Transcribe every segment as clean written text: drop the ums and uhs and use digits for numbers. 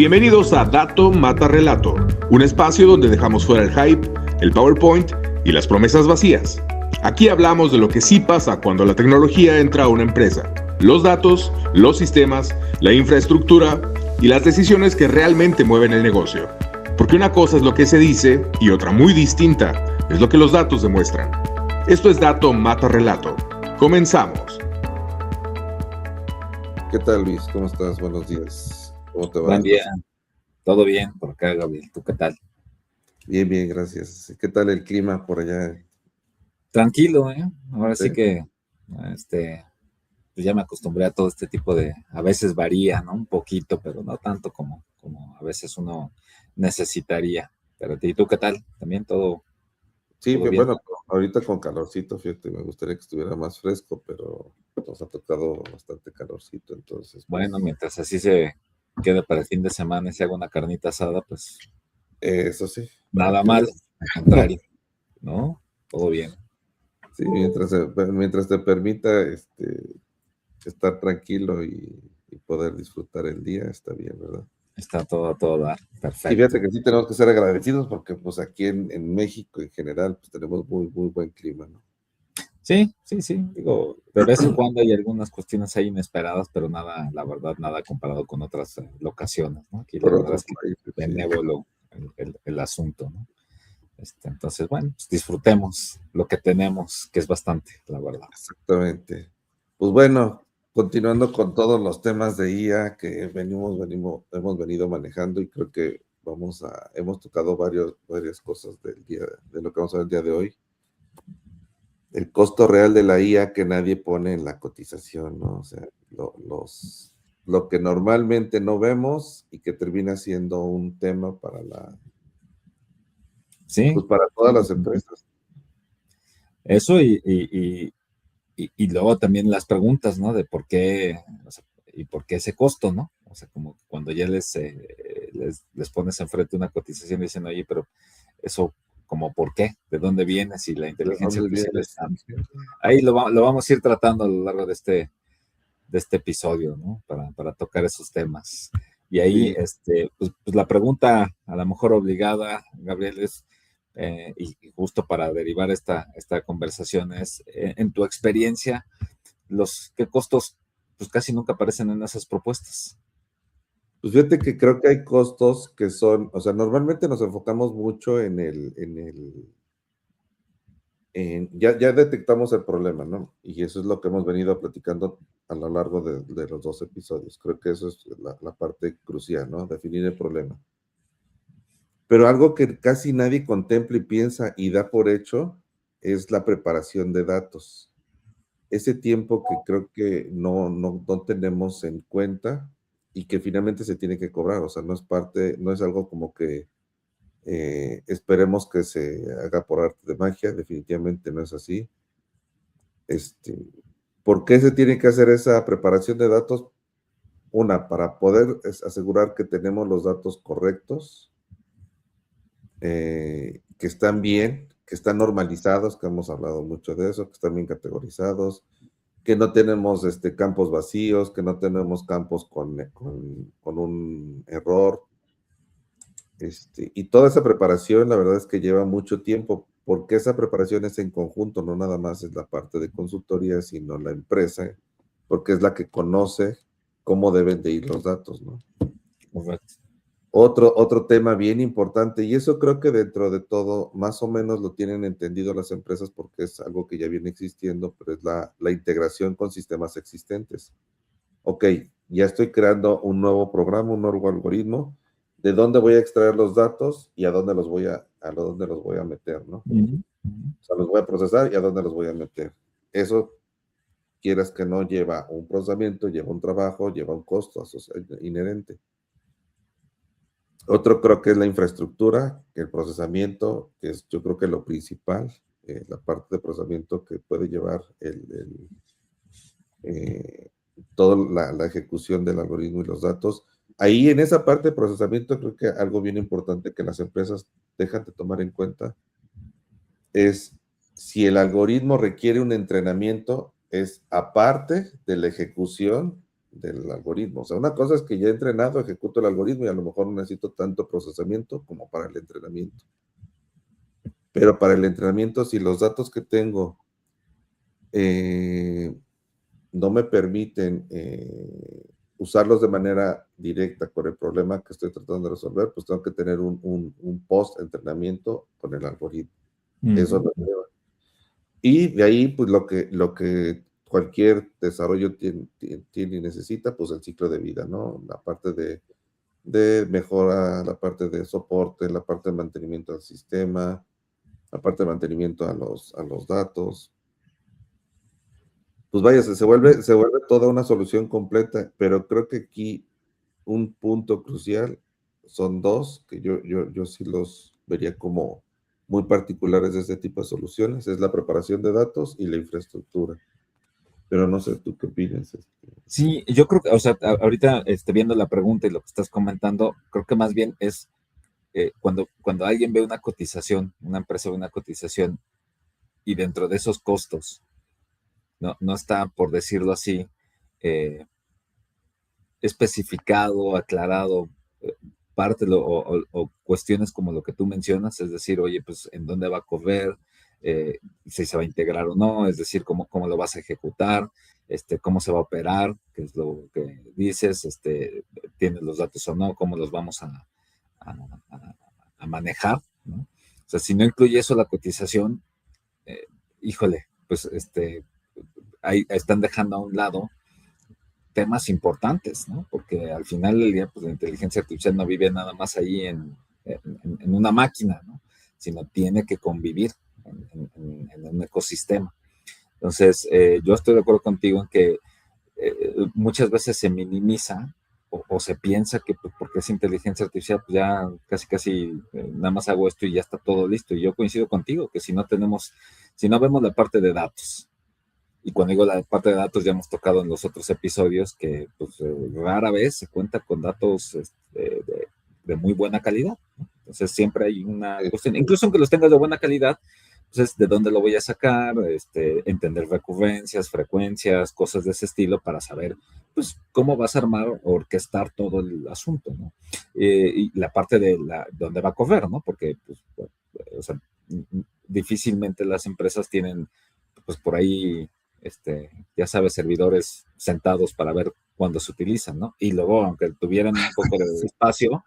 Bienvenidos a Dato Mata Relato, un espacio donde dejamos fuera el hype, el PowerPoint y las promesas vacías. Aquí hablamos de lo que sí pasa cuando la tecnología entra a una empresa, los datos, los sistemas, la infraestructura y las decisiones que realmente mueven el negocio. Porque una cosa es lo que se dice y otra muy distinta es lo que los datos demuestran. Esto es Dato Mata Relato. Comenzamos. ¿Qué tal, Luis? ¿Cómo estás? Buenos días. ¿Cómo te va? Buen día. Todo bien por acá, Gabriel. ¿Tú qué tal? Bien, bien, gracias. ¿Qué tal el clima por allá? Tranquilo, ¿eh? Ahora sí ¿Sí? que, pues ya me acostumbré a todo este tipo de, a veces varía, ¿no? Un poquito, pero no tanto como a veces uno necesitaría. Pero ¿y tú qué tal? ¿También todo Sí, bien? bueno, ahorita con calorcito, fíjate, me gustaría que estuviera más fresco, pero nos ha tocado bastante calorcito, entonces, pues, Bueno, mientras así se quede para el fin de semana y se haga una carnita asada, pues eso sí, para nada que mal, veas. al contrario, ¿no? Todo bien. Sí, mientras te permita estar tranquilo y poder disfrutar el día, está bien, ¿verdad? Está todo a todo dar. Y fíjate Perfecto. que sí tenemos que ser agradecidos porque pues aquí en México en general pues tenemos muy, muy buen clima, ¿no? Sí, sí, sí. Digo, de vez en cuando hay algunas cuestiones ahí inesperadas, pero nada, la verdad, nada comparado con otras locaciones, ¿no? Aquí la Por verdad otros es que países, sí. benévolo el asunto, ¿no? Entonces, bueno, pues disfrutemos lo que tenemos, que es bastante, la verdad. Exactamente. Pues bueno, continuando con todos los temas de IA que hemos venido manejando y creo que hemos tocado varias cosas de lo que vamos a ver el día de hoy. El costo real de la IA que nadie pone en la cotización, ¿no? O sea, lo que normalmente no vemos y que termina siendo un tema Sí, pues para todas las empresas. eso y luego también las preguntas, ¿no? De por qué, o sea, y por qué ese costo, ¿no? O sea, como cuando ya les pones enfrente una cotización y dicen, oye, pero eso, como por qué, de dónde viene, si la ¿De inteligencia dónde artificial viene? está. Ahí lo vamos a ir tratando a lo largo de este episodio, ¿no? Para tocar esos temas. Y ahí, Sí. pues la pregunta a lo mejor obligada, Gabriel, es, y justo para derivar esta conversación es, en tu experiencia, ¿qué costos pues casi nunca aparecen en esas propuestas? Pues fíjate que creo que hay costos que son, o sea, normalmente nos enfocamos mucho ya detectamos el problema, ¿no? Y eso es lo que hemos venido platicando a lo largo de los 2 episodios. Creo que eso es la parte crucial, ¿no? Definir el problema. Pero algo que casi nadie contempla y piensa y da por hecho es la preparación de datos. Ese tiempo que creo que no tenemos en cuenta y que finalmente se tiene que cobrar, o sea, no es algo como que esperemos que se haga por arte de magia, definitivamente no es así. ¿Por qué se tiene que hacer esa preparación de datos? Una, para poder asegurar que tenemos los datos correctos, que están bien, que están normalizados, que hemos hablado mucho de eso, que están bien categorizados, que no tenemos campos vacíos, que no tenemos campos con un error. Y toda esa preparación, la verdad es que lleva mucho tiempo, porque esa preparación es en conjunto, no nada más es la parte de consultoría, sino la empresa, porque es la que conoce cómo deben de ir los datos, ¿no? Correcto. Otro tema bien importante, y eso creo que dentro de todo, más o menos lo tienen entendido las empresas porque es algo que ya viene existiendo, pero es la integración con sistemas existentes. Ok, ya estoy creando un nuevo programa, un nuevo algoritmo, de dónde voy a extraer los datos y a dónde dónde los voy a meter, ¿no? Uh-huh. O sea, los voy a procesar y a dónde los voy a meter. Eso, quieras que no, lleva un procesamiento, lleva un trabajo, lleva un costo inherente. Otro creo que es la infraestructura, que el procesamiento, que es yo creo que lo principal, la parte de procesamiento que puede llevar toda la ejecución del algoritmo y los datos. Ahí en esa parte de procesamiento creo que algo bien importante que las empresas dejan de tomar en cuenta es si el algoritmo requiere un entrenamiento, es aparte de la ejecución del algoritmo. O sea, una cosa es que ya he entrenado, ejecuto el algoritmo y a lo mejor no necesito tanto procesamiento como para el entrenamiento. Pero para el entrenamiento, si los datos que tengo no me permiten usarlos de manera directa con el problema que estoy tratando de resolver, pues tengo que tener un post-entrenamiento con el algoritmo. Eso lo lleva. Y de ahí, pues lo que cualquier desarrollo tiene y necesita, pues el ciclo de vida, ¿no? La parte de mejora, la parte de soporte, la parte de mantenimiento del sistema, la parte de mantenimiento a los datos. Pues vaya, se vuelve toda una solución completa, pero creo que aquí un punto crucial son dos, que yo sí los vería como muy particulares de este tipo de soluciones, es la preparación de datos y la infraestructura. Pero no sé, ¿tú qué opinas? Sí, yo creo que, o sea, ahorita viendo la pregunta y lo que estás comentando, creo que más bien es cuando alguien ve una cotización, una empresa ve una cotización y dentro de esos costos, no está, por decirlo así, especificado, aclarado, parte o cuestiones como lo que tú mencionas, es decir, oye, pues en dónde va a correr, si se va a integrar o no, es decir, cómo lo vas a ejecutar, cómo se va a operar, qué es lo que dices, tienes los datos o no, cómo los vamos a manejar, ¿no? O sea, si no incluye eso la cotización, híjole, pues ahí están dejando a un lado temas importantes, ¿no? Porque al final del día, pues la inteligencia artificial no vive nada más ahí en una máquina, ¿no? Sino tiene que convivir en un ecosistema. Entonces, yo estoy de acuerdo contigo en que muchas veces se minimiza o se piensa que pues, porque es inteligencia artificial, pues ya casi nada más hago esto y ya está todo listo. Y yo coincido contigo que si no vemos la parte de datos, y cuando digo la parte de datos, ya hemos tocado en los otros episodios que pues, rara vez se cuenta con datos de muy buena calidad, ¿no? Entonces siempre hay una cuestión, incluso aunque los tengas de buena calidad, pues de dónde lo voy a sacar, entender recurrencias, frecuencias, cosas de ese estilo para saber pues cómo vas a armar o orquestar todo el asunto, ¿no? Y la parte de dónde va a correr, ¿no? Porque pues, o sea, difícilmente las empresas tienen pues por ahí ya sabes, servidores sentados para ver cuándo se utilizan, ¿no? Y luego, aunque tuvieran un poco de espacio,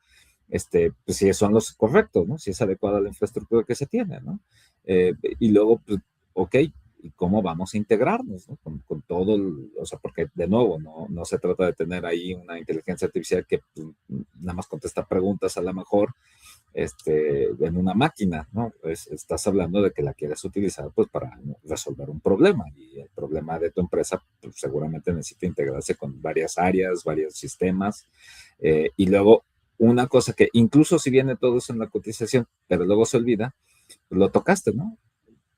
pues si son los correctos, ¿no? Si es adecuada la infraestructura que se tiene, ¿no? Y luego, pues, ok, ¿y cómo vamos a integrarnos, ¿no? Con todo, o sea, porque de nuevo, no se trata de tener ahí una inteligencia artificial que pues, nada más contesta preguntas a lo mejor, en una máquina, ¿no? Estás hablando de que la quieres utilizar pues para resolver un problema y el problema de tu empresa pues, seguramente necesita integrarse con varias áreas, varios sistemas y luego una cosa que incluso si viene todo eso en la cotización, pero luego se olvida, pues lo tocaste, ¿no?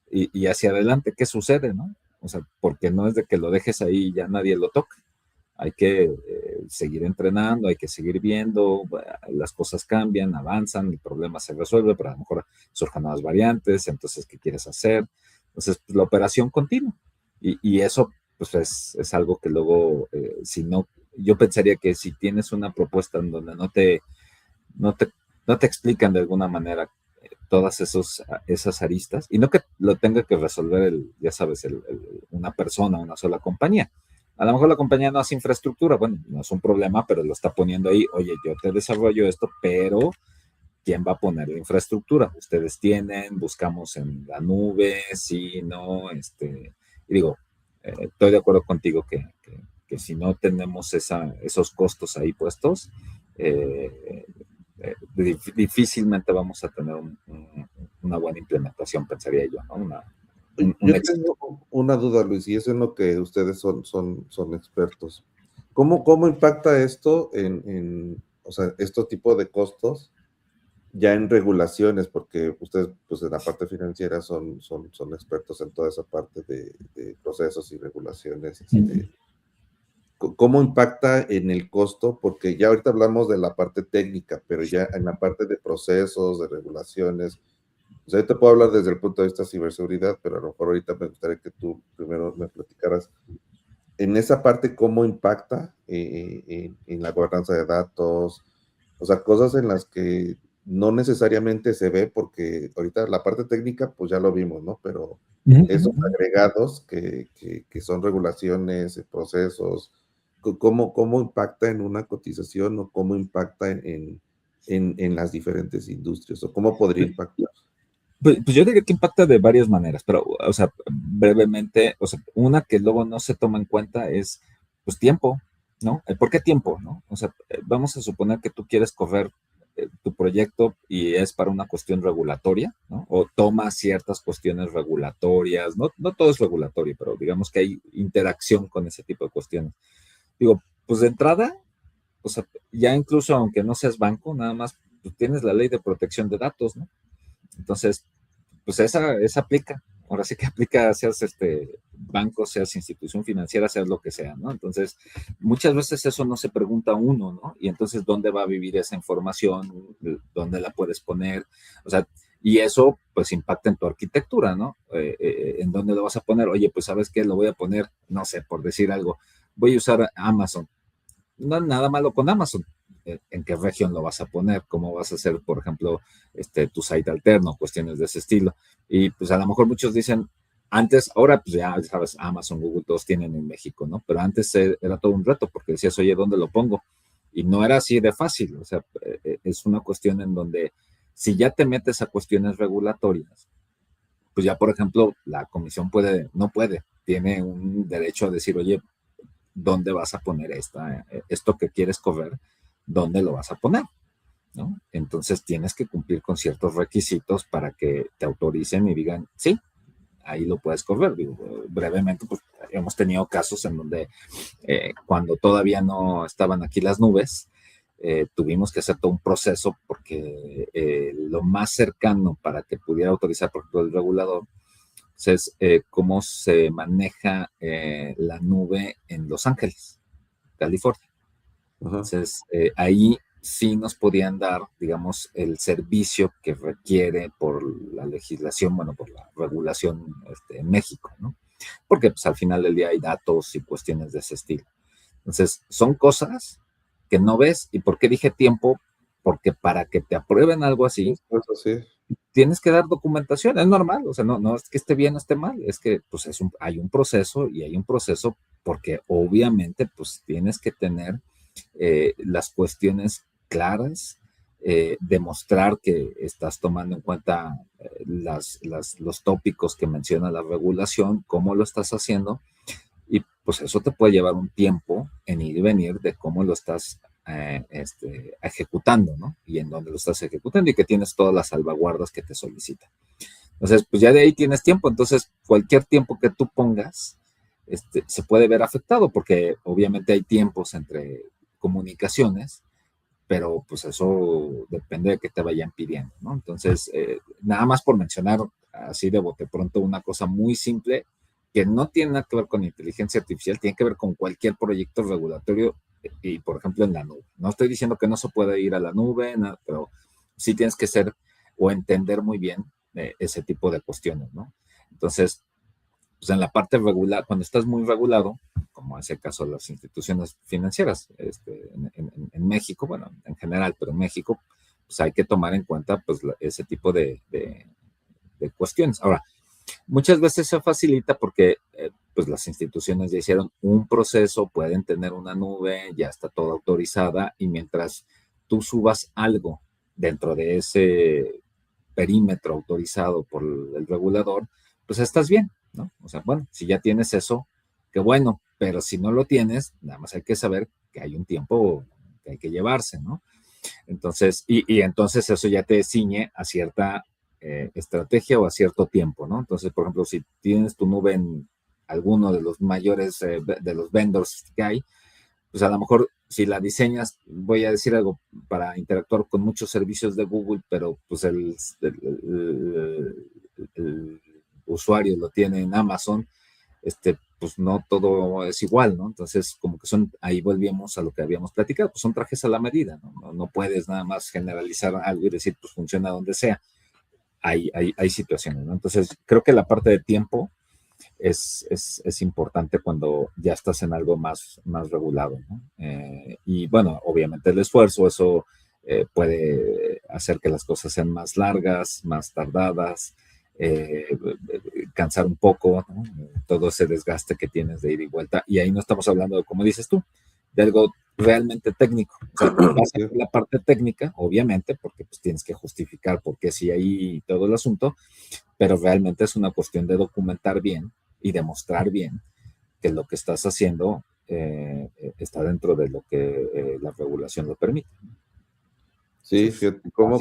Y hacia adelante, ¿qué sucede, no? O sea, porque no es de que lo dejes ahí y ya nadie lo toca. Hay que seguir entrenando, hay que seguir viendo, las cosas cambian, avanzan, el problema se resuelve, pero a lo mejor surjan nuevas variantes, entonces, ¿qué quieres hacer? Entonces, pues, la operación continua. Y eso, pues, es algo que luego, si no, yo pensaría que si tienes una propuesta en donde no te explican de alguna manera todas esas aristas, y no que lo tenga que resolver, ya sabes, una persona, una sola compañía. A lo mejor la compañía no hace infraestructura, bueno, no es un problema, pero lo está poniendo ahí, oye, yo te desarrollo esto, pero ¿quién va a poner la infraestructura? Ustedes tienen, buscamos en la nube, sí, no, y digo, estoy de acuerdo contigo que si no tenemos esos costos ahí puestos, difícilmente vamos a tener una buena implementación, pensaría yo, ¿no? Yo tengo una duda, Luis, y eso es en lo que ustedes son expertos. ¿Cómo impacta esto o sea, estos tipos de costos ya en regulaciones? Porque ustedes, pues en la parte financiera son expertos en toda esa parte de procesos y regulaciones. ¿Cómo impacta en el costo? Porque ya ahorita hablamos de la parte técnica, pero ya en la parte de procesos, de regulaciones, o sea, yo te puedo hablar desde el punto de vista de ciberseguridad, pero a lo mejor ahorita me gustaría que tú primero me platicaras en esa parte, ¿cómo impacta en la gobernanza de datos? O sea, cosas en las que no necesariamente se ve, porque ahorita la parte técnica, pues ya lo vimos, ¿no? Pero esos agregados que son regulaciones, procesos, ¿cómo impacta en una cotización o cómo impacta en las diferentes industrias o cómo podría impactar? Pues yo diría que impacta de varias maneras, pero, o sea, brevemente, o sea, una que luego no se toma en cuenta es, pues, tiempo, ¿no? ¿Por qué tiempo, no? O sea, vamos a suponer que tú quieres correr tu proyecto y es para una cuestión regulatoria, ¿no? O toma ciertas cuestiones regulatorias, no todo es regulatorio, pero digamos que hay interacción con ese tipo de cuestiones. Digo, pues de entrada, o sea, ya incluso aunque no seas banco, nada más, tú tienes la ley de protección de datos, ¿no? Entonces, pues esa aplica. Ahora sí que aplica, seas banco, seas institución financiera, seas lo que sea, ¿no? Entonces, muchas veces eso no se pregunta uno, ¿no? Y entonces, ¿dónde va a vivir esa información? ¿Dónde la puedes poner? O sea, y eso, pues, impacta en tu arquitectura, ¿no? ¿En dónde lo vas a poner? Oye, pues, ¿sabes qué? Lo voy a poner, no sé, por decir algo, voy a usar Amazon. No hay nada malo con Amazon. ¿En qué región lo vas a poner? ¿Cómo vas a hacer, por ejemplo, tu site alterno? Cuestiones de ese estilo. Y pues a lo mejor muchos dicen, antes, ahora pues ya sabes, Amazon, Google, todos tienen en México, ¿no? Pero antes era todo un reto porque decías, oye, ¿dónde lo pongo? Y no era así de fácil. O sea, es una cuestión en donde si ya te metes a cuestiones regulatorias, pues ya, por ejemplo, la comisión no puede, tiene un derecho a decir, oye, ¿dónde vas a poner esto que quieres correr? ¿Dónde lo vas a poner? ¿No? Entonces tienes que cumplir con ciertos requisitos para que te autoricen y digan, sí, ahí lo puedes correr. Digo, brevemente, pues hemos tenido casos en donde cuando todavía no estaban aquí las nubes, tuvimos que hacer todo un proceso porque lo más cercano para que pudiera autorizar, por ejemplo, el regulador, es cómo se maneja la nube en Los Ángeles, California. Entonces, ahí sí nos podían dar, digamos, el servicio que requiere por la legislación, bueno, por la regulación en México, ¿no? Porque pues al final del día hay datos y cuestiones de ese estilo. Entonces, son cosas que no ves. ¿Y por qué dije tiempo? Porque para que te aprueben algo así, Sí. tienes que dar documentación, es normal, o sea, no es que esté bien o esté mal, es que pues hay un proceso y hay un proceso porque obviamente pues tienes que tener las cuestiones claras, demostrar que estás tomando en cuenta los tópicos que menciona la regulación, cómo lo estás haciendo, y pues eso te puede llevar un tiempo en ir y venir de cómo lo estás ejecutando, ¿no? Y en dónde lo estás ejecutando y que tienes todas las salvaguardas que te solicitan. Entonces, pues ya de ahí tienes tiempo. Entonces, cualquier tiempo que tú pongas se puede ver afectado porque obviamente hay tiempos entre comunicaciones, pero pues eso depende de que te vayan pidiendo, ¿no? Entonces, nada más por mencionar así de bote pronto una cosa muy simple que no tiene nada que ver con inteligencia artificial, tiene que ver con cualquier proyecto regulatorio y, por ejemplo, en la nube. No estoy diciendo que no se puede ir a la nube, no, pero sí tienes que ser o entender muy bien ese tipo de cuestiones, ¿no? Entonces, pues en la parte regular, cuando estás muy regulado, como es el caso de las instituciones financieras en México, bueno, en general, pero en México, pues hay que tomar en cuenta pues ese tipo de cuestiones. Ahora, muchas veces se facilita porque pues las instituciones ya hicieron un proceso, pueden tener una nube, ya está toda autorizada y mientras tú subas algo dentro de ese perímetro autorizado por el regulador, pues estás bien, ¿no? O sea, bueno, si ya tienes eso, qué bueno, pero si no lo tienes, nada más hay que saber que hay un tiempo que hay que llevarse, ¿no? Entonces, y entonces eso ya te ciñe a cierta estrategia o a cierto tiempo, ¿no? Entonces, por ejemplo, si tienes tu nube en alguno de los mayores, de los vendors que hay, pues a lo mejor si la diseñas, voy a decir algo, para interactuar con muchos servicios de Google, pero pues el usuario lo tiene en Amazon, pues no todo es igual, ¿no? Entonces, como que ahí volvíamos a lo que habíamos platicado, pues son trajes a la medida, ¿no? No puedes nada más generalizar algo y decir, pues funciona donde sea. Hay situaciones, ¿no? Entonces, creo que la parte de tiempo es importante cuando ya estás en algo más regulado, ¿no? Y bueno, obviamente el esfuerzo, eso puede hacer que las cosas sean más largas, más tardadas, cansar un poco, ¿no? Todo ese desgaste que tienes de ida y vuelta. Y ahí no estamos hablando, de, como dices tú, de algo realmente técnico. O sea, vas a la parte técnica, obviamente, porque pues tienes que justificar por qué sí ahí todo el asunto, pero realmente es una cuestión de documentar bien y demostrar bien que lo que estás haciendo está dentro de lo que la regulación lo permite. Sí, fíjate, ¿cómo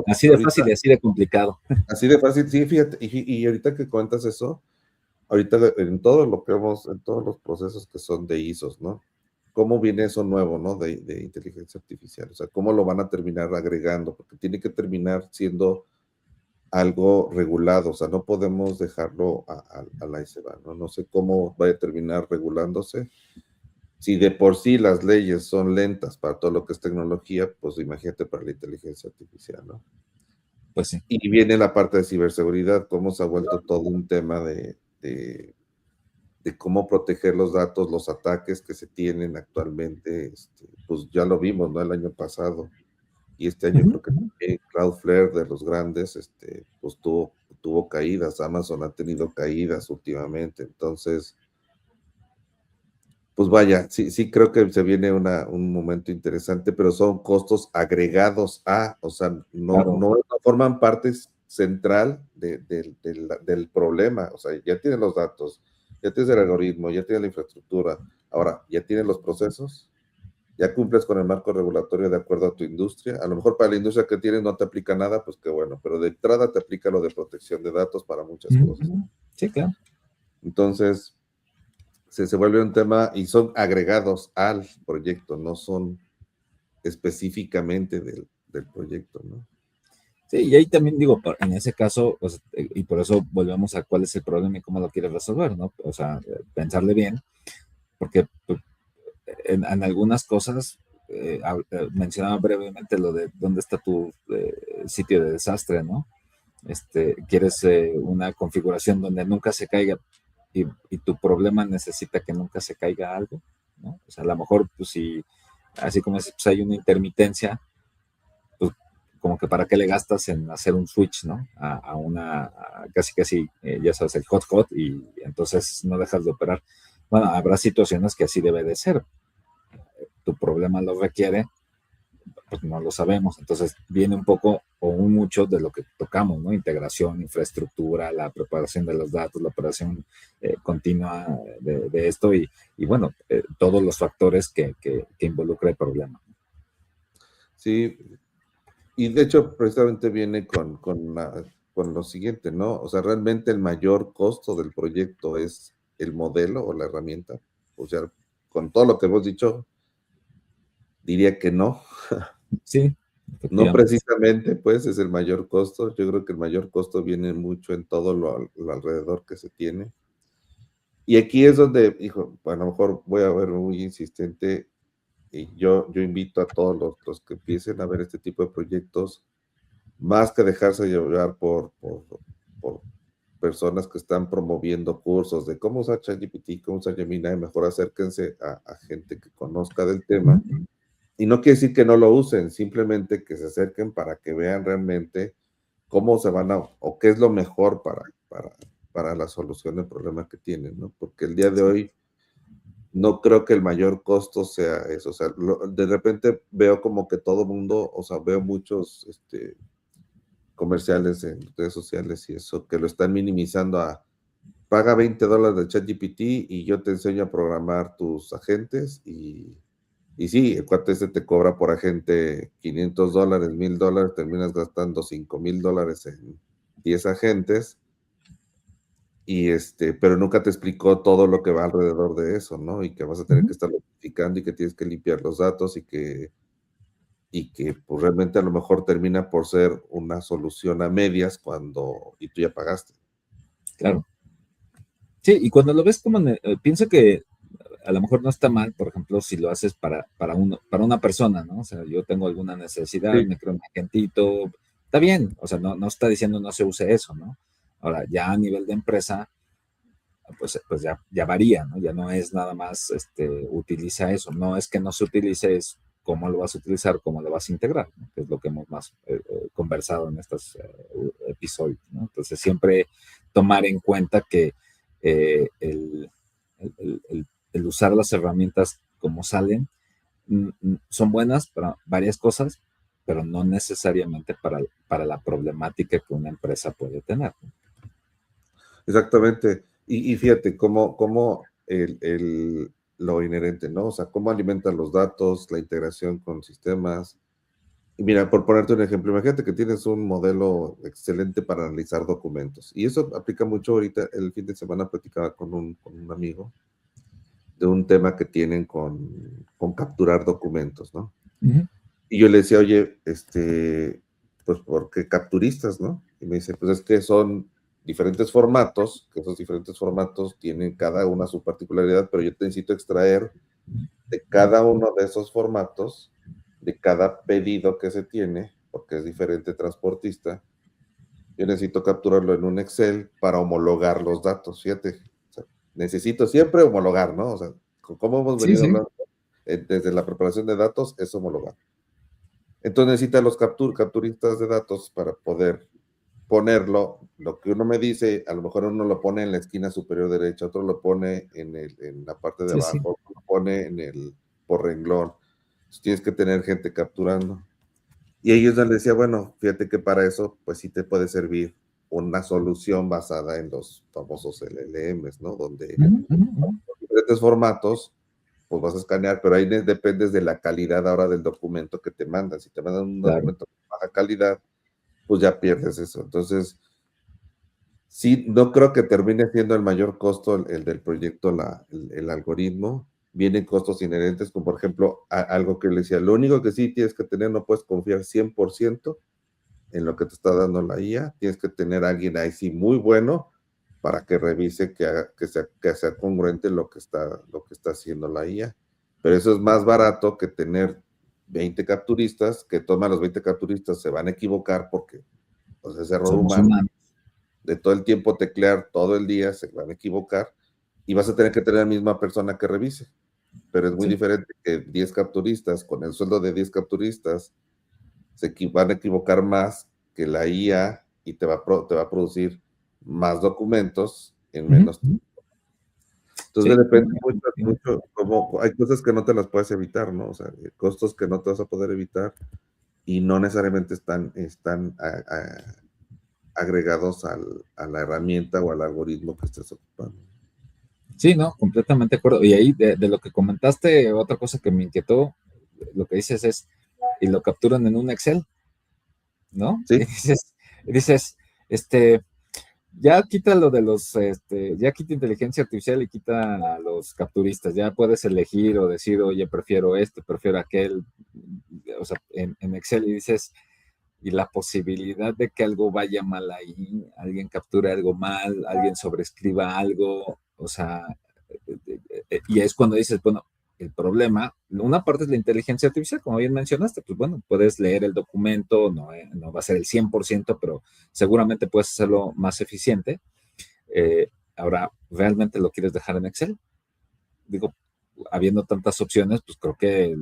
así de fácil y así de complicado. Así de fácil, sí, fíjate, y ahorita que cuentas eso, ahorita en todo lo que vemos, en todos los procesos que son de ISOs, ¿no? ¿Cómo viene eso nuevo, ¿no? De inteligencia artificial, o sea, ¿cómo lo van a terminar agregando? Porque tiene que terminar siendo algo regulado, o sea, no podemos dejarlo a la y se va, ¿no? No sé cómo va a terminar regulándose. Si de por sí las leyes son lentas para todo lo que es tecnología, pues imagínate para la inteligencia artificial, ¿no? Pues sí. Y viene la parte de ciberseguridad, cómo se ha vuelto todo un tema de cómo proteger los datos, los ataques que se tienen actualmente, pues ya lo vimos, ¿no? El año pasado. Y este año creo que también Cloudflare de los grandes, pues tuvo caídas. Amazon ha tenido caídas últimamente. Entonces, pues vaya, sí creo que se viene un momento interesante, pero son costos agregados o sea, no forman parte central del problema. O sea, ya tienes los datos, ya tienes el algoritmo, ya tienes la infraestructura. Ahora, ya tienes los procesos, ya cumples con el marco regulatorio de acuerdo a tu industria. A lo mejor para la industria que tienes no te aplica nada, pues qué bueno, pero de entrada te aplica lo de protección de datos para muchas cosas. Sí, claro. Entonces, se vuelve un tema y son agregados al proyecto, no son específicamente del proyecto, ¿no? Sí, y ahí también digo, en ese caso, pues, y por eso volvemos a cuál es el problema y cómo lo quieres resolver, ¿no? O sea, pensarle bien, porque pues, en algunas cosas, mencionaba brevemente lo de dónde está tu sitio de desastre, ¿no? Quieres una configuración donde nunca se caiga y tu problema necesita que nunca se caiga algo, ¿no? O sea, a lo mejor, pues si, así como es, pues, hay una intermitencia, pues como que para qué le gastas en hacer un switch, ¿no? Casi, ya sabes, el hot, y entonces no dejas de operar. Bueno, habrá situaciones que así debe de ser. Tu problema lo requiere, pues no lo sabemos. Entonces viene un poco o un mucho de lo que tocamos, ¿no? Integración, infraestructura, la preparación de los datos, la operación continua de esto y bueno, todos los factores que involucra el problema. Sí, y de hecho precisamente viene con lo siguiente, ¿no? O sea, realmente el mayor costo del proyecto es el modelo o la herramienta. O sea, con todo lo que hemos dicho, diría que no. Sí. No precisamente, pues, es el mayor costo. Yo creo que el mayor costo viene mucho en todo lo alrededor que se tiene. Y aquí es donde, hijo, a lo mejor voy a ver muy insistente, y yo invito a todos los que empiecen a ver este tipo de proyectos, más que dejarse llevar por personas que están promoviendo cursos de cómo usar ChatGPT, cómo usar Gemini, mejor acérquense a gente que conozca del tema. Y no quiere decir que no lo usen, simplemente que se acerquen para que vean realmente cómo se van o qué es lo mejor para la solución del problema que tienen, ¿no? Porque el día de hoy no creo que el mayor costo sea eso. O sea, de repente veo como que todo mundo, o sea, veo muchos comerciales en redes sociales y eso, que lo están minimizando paga $20 de ChatGPT y yo te enseño a programar tus agentes y sí, el cuate te cobra por agente $500, $1,000, terminas gastando $5,000 en 10 agentes, pero nunca te explicó todo lo que va alrededor de eso, ¿no? Y que vas a tener que estar notificando y que tienes que limpiar los datos y que pues realmente a lo mejor termina por ser una solución a medias y tú ya pagaste. Claro. Sí, y cuando lo ves como, pienso que a lo mejor no está mal, por ejemplo, si lo haces para una persona, ¿no? O sea, yo tengo alguna necesidad, me creo un agentito, está bien, o sea, no está diciendo no se use eso, ¿no? Ahora, ya a nivel de empresa, pues ya varía, ¿no? Ya no es nada más utiliza eso, no es que no se utilice, es cómo lo vas a utilizar, cómo lo vas a integrar, ¿no? Que es lo que hemos más conversado en estos episodios, ¿no? Entonces siempre tomar en cuenta que el usar las herramientas como salen son buenas para varias cosas, pero no necesariamente para la problemática que una empresa puede tener. Exactamente. Y fíjate cómo lo inherente, ¿no? O sea, cómo alimentan los datos, la integración con sistemas. Y mira, por ponerte un ejemplo, imagínate que tienes un modelo excelente para analizar documentos. Y eso aplica mucho ahorita. El fin de semana platicaba con un amigo de un tema que tienen con capturar documentos, ¿no? Uh-huh. Y yo le decía, oye, pues, ¿por qué capturistas, no? Y me dice, pues es que son diferentes formatos, que esos diferentes formatos tienen cada una su particularidad, pero yo necesito extraer de cada uno de esos formatos, de cada pedido que se tiene, porque es diferente transportista, yo necesito capturarlo en un Excel para homologar los datos, fíjate. O sea, necesito siempre homologar, ¿no? O sea, como hemos venido hablando, desde la preparación de datos, es homologar. Entonces necesita los capturistas de datos para poder ponerlo, lo que uno me dice, a lo mejor uno lo pone en la esquina superior derecha, otro lo pone en la parte de abajo, otro lo pone por renglón. Entonces tienes que tener gente capturando. Y ellos les decía, bueno, fíjate que para eso, pues sí te puede servir una solución basada en los famosos LLMs, ¿no? Donde diferentes formatos, pues vas a escanear, pero ahí dependes de la calidad ahora del documento que te mandan. Si te mandan un documento de baja calidad, pues ya pierdes eso. Entonces, sí, no creo que termine siendo el mayor costo el del proyecto, el algoritmo. Vienen costos inherentes, como por ejemplo, algo que le decía, lo único que sí tienes que tener, no puedes confiar 100% en lo que te está dando la IA, tienes que tener a alguien ahí sí muy bueno para que revise que sea congruente lo que está haciendo la IA. Pero eso es más barato que tener 20 capturistas, que toman los 20 capturistas, se van a equivocar porque pues, ese error humano de todo el tiempo teclear, todo el día, se van a equivocar y vas a tener que tener la misma persona que revise. Pero es muy diferente que 10 capturistas, con el sueldo de 10 capturistas, van a equivocar más que la IA y te va a producir más documentos en menos tiempo. Entonces depende mucho, como hay cosas que no te las puedes evitar, ¿no? O sea, costos que no te vas a poder evitar y no necesariamente están agregados a la herramienta o al algoritmo que estés ocupando. Sí, no, completamente de acuerdo. Y ahí, de lo que comentaste, otra cosa que me inquietó, lo que dices es, y lo capturan en un Excel, ¿no? Sí. Y dices, ya quita lo de ya quita inteligencia artificial y quita a los capturistas, ya puedes elegir o decir, oye, prefiero prefiero aquel, o sea, en Excel y dices, y la posibilidad de que algo vaya mal ahí, alguien capture algo mal, alguien sobreescriba algo, o sea, y es cuando dices, bueno, el problema, una parte es la inteligencia artificial, como bien mencionaste, pues bueno, puedes leer el documento, no va a ser el 100%, pero seguramente puedes hacerlo más eficiente. Ahora, ¿realmente lo quieres dejar en Excel? Digo, habiendo tantas opciones, pues creo que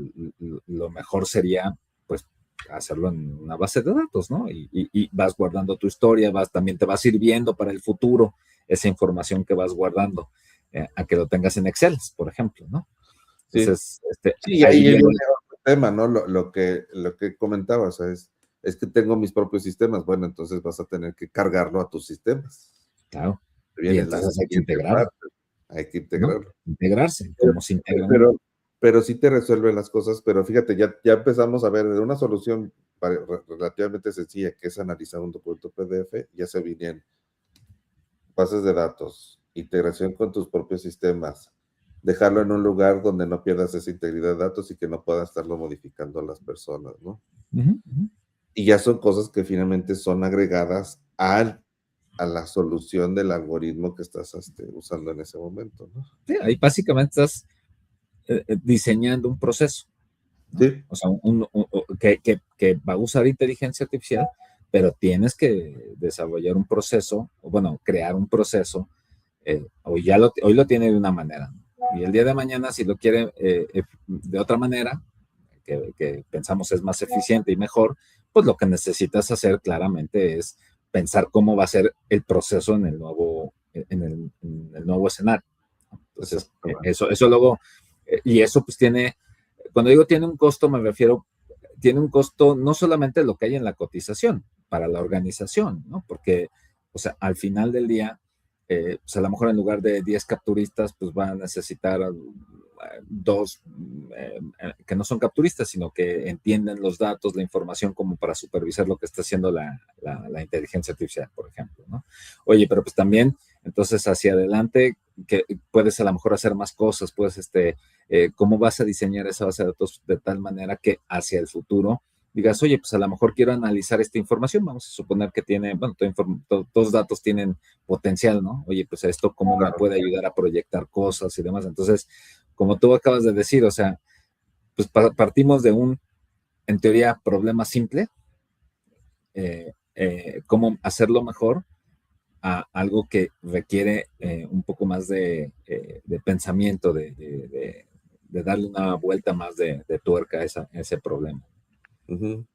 lo mejor sería, pues, hacerlo en una base de datos, ¿no? Y vas guardando tu historia, también te va sirviendo para el futuro esa información que vas guardando, a que lo tengas en Excel, por ejemplo, ¿no? Entonces, sí, ahí viene otro tema, ¿no? Lo que comentabas, es que tengo mis propios sistemas, bueno, entonces vas a tener que cargarlo a tus sistemas. Claro. Y entonces hay que integrarlo. Hay que integrarlo. ¿No? Integrarse, como se integra. Pero sí te resuelve las cosas, pero fíjate, ya empezamos a ver una solución relativamente sencilla, que es analizar un documento PDF, ya se vienen bases de datos, integración con tus propios sistemas, dejarlo en un lugar donde no pierdas esa integridad de datos y que no puedan estarlo modificando las personas, ¿no? Y ya son cosas que finalmente son agregadas a la solución del algoritmo que estás usando en ese momento, ¿no? Sí, ahí básicamente estás diseñando un proceso, ¿no? Sí. O sea, que va a usar inteligencia artificial, pero tienes que desarrollar un proceso, o bueno, crear un proceso hoy lo tiene de una manera, y el día de mañana, si lo quiere de otra manera, que pensamos es más eficiente y mejor, pues lo que necesitas hacer claramente es pensar cómo va a ser el proceso en el nuevo escenario. Entonces, eso luego, y eso pues cuando digo tiene un costo, me refiero, tiene un costo no solamente lo que hay en la cotización para la organización, ¿no? Porque, o sea, al final del día, pues a lo mejor en lugar de 10 capturistas, pues van a necesitar dos que no son capturistas, sino que entienden los datos, la información como para supervisar lo que está haciendo la inteligencia artificial, por ejemplo, ¿no? Oye, pero pues también, entonces hacia adelante, que puedes a lo mejor hacer más cosas, puedes, ¿cómo vas a diseñar esa base de datos de tal manera que hacia el futuro digas, oye, pues a lo mejor quiero analizar esta información, vamos a suponer que tiene, bueno, todos los datos tienen potencial, ¿no? Oye, pues esto cómo me puede ayudar a proyectar cosas y demás. Entonces, como tú acabas de decir, o sea, pues partimos de en teoría, problema simple, cómo hacerlo mejor a algo que requiere un poco más de pensamiento, de darle una vuelta más de tuerca a ese problema. Uh-huh.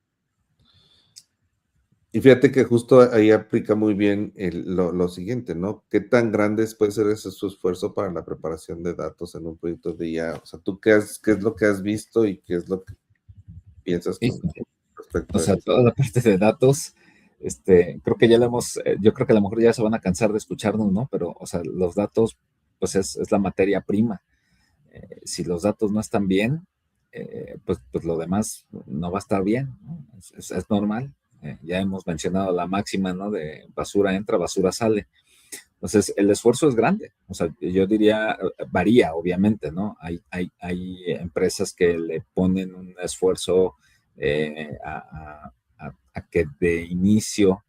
Y fíjate que justo ahí aplica muy bien lo siguiente, ¿no? ¿Qué tan grande puede ser ese su esfuerzo para la preparación de datos en un proyecto de IA? O sea, ¿tú qué es lo que has visto y qué es lo que piensas con respecto O a sea, eso? toda la parte de datos, creo que ya yo creo que a lo mejor ya se van a cansar de escucharnos, ¿no? Pero, o sea, los datos, pues es la materia prima. Si los datos no están bien, pues lo demás no va a estar bien, ¿no? Es normal. Ya hemos mencionado la máxima, ¿no? De basura entra, basura sale. Entonces, el esfuerzo es grande. O sea, yo diría, varía, obviamente, ¿no? Hay empresas que le ponen un esfuerzo a que de inicio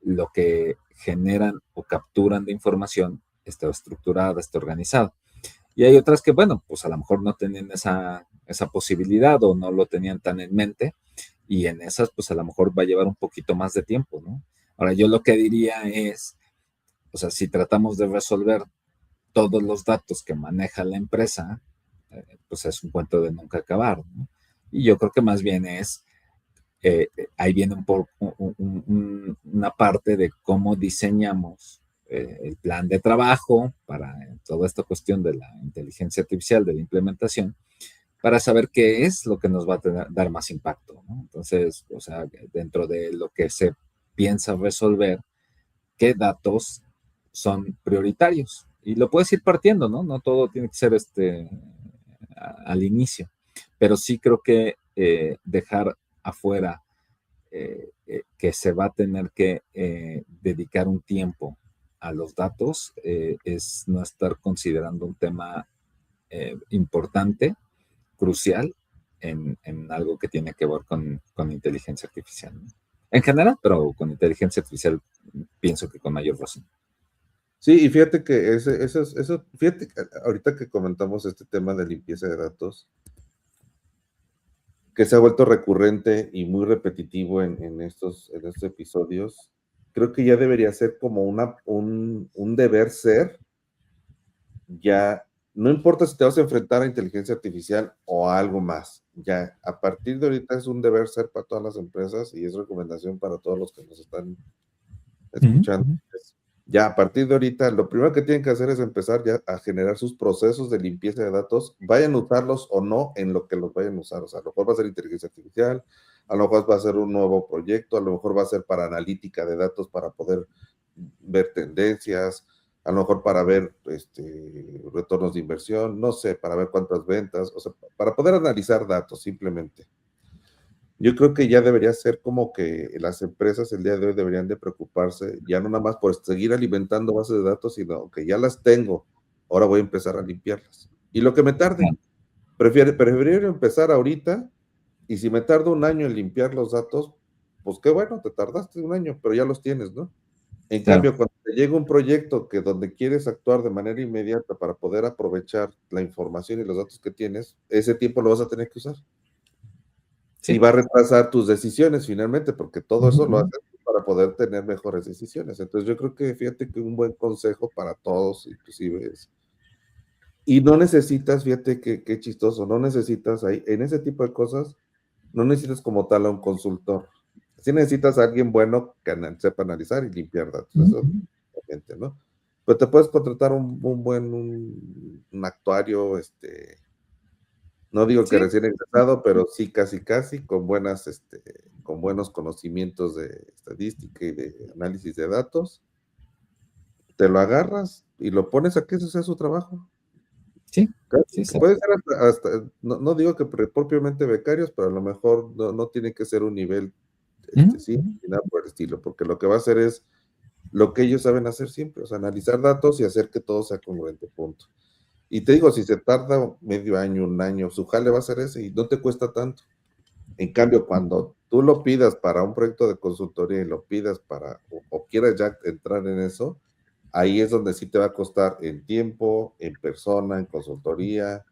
lo que generan o capturan de información esté estructurada, esté organizada. Y hay otras que, bueno, pues a lo mejor no tienen esa posibilidad o no lo tenían tan en mente, y en esas, pues a lo mejor va a llevar un poquito más de tiempo, ¿no? Ahora, yo lo que diría es, o sea, si tratamos de resolver todos los datos que maneja la empresa, pues es un cuento de nunca acabar, ¿no? Y yo creo que más bien ahí viene una parte de cómo diseñamos el plan de trabajo para toda esta cuestión de la inteligencia artificial, de la implementación, para saber qué es lo que nos va a dar más impacto, ¿no? Entonces, o sea, dentro de lo que se piensa resolver, qué datos son prioritarios. Y lo puedes ir partiendo, ¿no? No todo tiene que ser al inicio, pero sí creo que dejar afuera que se va a tener que dedicar un tiempo a los datos es no estar considerando un tema importante, crucial, en algo que tiene que ver con inteligencia artificial, ¿no? En general, pero con inteligencia artificial pienso que con mayor razón. Sí, y fíjate que fíjate, ahorita que comentamos este tema de limpieza de datos, que se ha vuelto recurrente y muy repetitivo en estos episodios, creo que ya debería ser como un deber ser, ya, no importa si te vas a enfrentar a inteligencia artificial o a algo más, ya, a partir de ahorita es un deber ser para todas las empresas y es recomendación para todos los que nos están escuchando. Ya a partir de ahorita, lo primero que tienen que hacer es empezar ya a generar sus procesos de limpieza de datos, vayan a usarlos o no en lo que los vayan a usar. O sea, a lo mejor va a ser inteligencia artificial, a lo mejor va a ser un nuevo proyecto, a lo mejor va a ser para analítica de datos para poder ver tendencias, a lo mejor para ver retornos de inversión, no sé, para ver cuántas ventas, o sea, para poder analizar datos simplemente. Yo creo que ya debería ser como que las empresas el día de hoy deberían de preocuparse, ya no nada más por seguir alimentando bases de datos, sino que ya las tengo, ahora voy a empezar a limpiarlas. Y lo que me tarde, prefiero empezar ahorita, y si me tardo un año en limpiar los datos, pues qué bueno, te tardaste un año, pero ya los tienes, ¿no? En cambio, cuando te llega un proyecto donde quieres actuar de manera inmediata para poder aprovechar la información y los datos que tienes, ese tiempo lo vas a tener que usar. Sí. Y va a retrasar tus decisiones finalmente, porque todo eso lo haces para para poder tener mejores decisiones. Entonces yo creo que, fíjate que un buen consejo para todos, inclusive es, y no necesitas, fíjate que chistoso, no necesitas ahí, en ese tipo de cosas, no necesitas como tal a un consultor. Sí necesitas a alguien bueno que sepa analizar y limpiar datos, eso obviamente, ¿no? Pero te puedes contratar un actuario, no digo que Sí, recién egresado, pero sí casi, con con buenos conocimientos de estadística y de análisis de datos, te lo agarras y lo pones a que eso sea su trabajo. sí, Claro, sí, sí. puede ser no digo que propiamente becarios, pero a lo mejor no tiene que ser un nivel, sí, ni nada por el estilo, porque lo que va a hacer es lo que ellos saben hacer siempre, o sea, analizar datos y hacer que todo sea congruente, punto. Y te digo, si se tarda medio año, un año, su jale va a ser ese y no te cuesta tanto. En cambio, cuando tú lo pidas para un proyecto de consultoría y lo pidas o quieras ya entrar en eso, ahí es donde sí te va a costar en tiempo, en persona, en consultoría,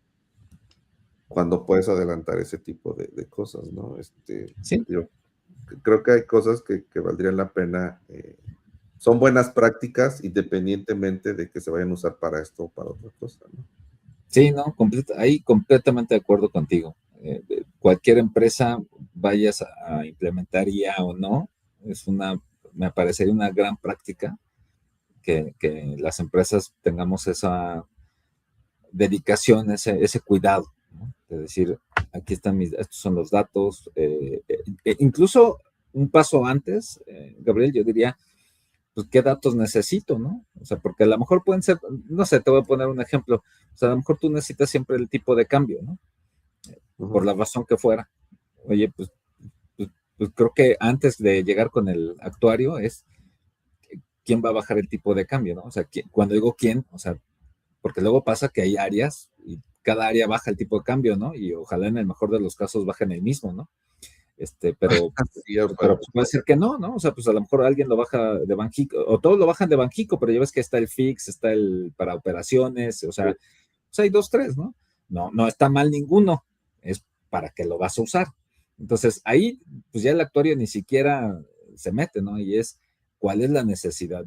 cuando puedes adelantar ese tipo de cosas, ¿no? Sí, Yo creo que hay cosas que valdrían la pena, son buenas prácticas independientemente de que se vayan a usar para esto o para otra cosa, ¿no? sí, no, ahí completamente de acuerdo contigo. Cualquier empresa, vayas a implementar IA o no, me parecería una gran práctica que las empresas tengamos esa dedicación, ese cuidado, ¿no? De decir, aquí están estos son los datos, incluso un paso antes, Gabriel, yo diría, pues, ¿qué datos necesito, no? O sea, porque a lo mejor pueden ser, no sé, te voy a poner un ejemplo, o sea, a lo mejor tú necesitas siempre el tipo de cambio, ¿no? Por Ujú. la razón que fuera. Oye, pues creo que antes de llegar con el actuario es quién va a bajar el tipo de cambio, ¿no? O sea, cuando digo quién, o sea, porque luego pasa que hay áreas y cada área baja el tipo de cambio, ¿no? Y ojalá en el mejor de los casos bajen el mismo, ¿no? Pero, Sí, ya pero para- pues puede ser que no, ¿no? O sea, pues a lo mejor alguien lo baja de Banjico, o todos lo bajan de Banjico, pero ya ves que está el fix, está el para operaciones, o sea, pues hay dos, tres, ¿no? No está mal ninguno, es para que lo vas a usar. Entonces, ahí, pues ya el actuario ni siquiera se mete, ¿no? Y es cuál es la necesidad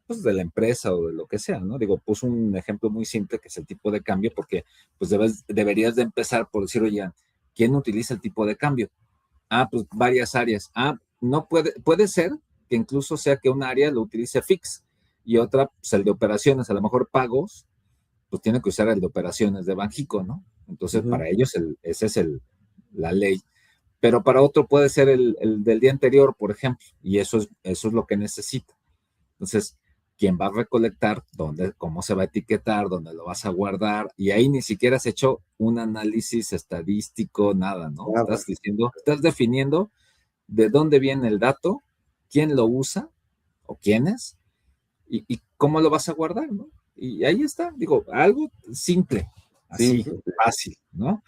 pues, de la empresa o de lo que sea, ¿no? Digo, puse un ejemplo muy simple que es el tipo de cambio, porque pues deberías de empezar por decir, oye, ¿quién utiliza el tipo de cambio? Ah, pues varias áreas. Ah, no puede ser que incluso sea que un área lo utilice fix y otra, pues el de operaciones, a lo mejor pagos, pues tiene que usar el de operaciones de Banjico, ¿no? Entonces, Ujú. para ellos esa es la ley. Pero para otro puede ser el del día anterior, por ejemplo, y eso es lo que necesita. Entonces, ¿quién va a recolectar? ¿Dónde, cómo se va a etiquetar? ¿Dónde lo vas a guardar? Y ahí ni siquiera has hecho un análisis estadístico, nada, ¿no? Nada. Estás definiendo de dónde viene el dato, quién lo usa o quiénes y cómo lo vas a guardar, ¿no? Y ahí está, digo, algo simple, así, Simple. fácil, ¿no?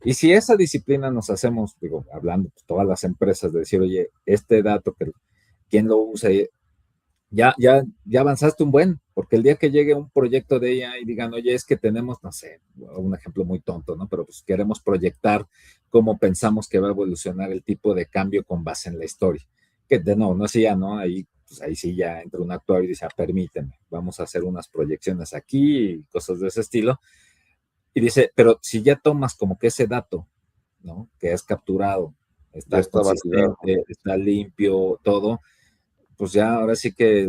Y si esa disciplina nos hacemos, digo, hablando pues, todas las empresas, de decir, oye, este dato, ¿quién lo usa? Ya avanzaste un buen, porque el día que llegue un proyecto de ella y digan, oye, es que tenemos, no sé, un ejemplo muy tonto, ¿no? Pero pues queremos proyectar cómo pensamos que va a evolucionar el tipo de cambio con base en la historia. Que no es ya, ¿no? Ahí, pues ahí sí ya entra un actuario y dice, permíteme, vamos a hacer unas proyecciones aquí y cosas de ese estilo. Y dice, pero si ya tomas como que ese dato, ¿no? Que es capturado, Ya está está validado. consistente, está limpio, todo, pues ya ahora sí que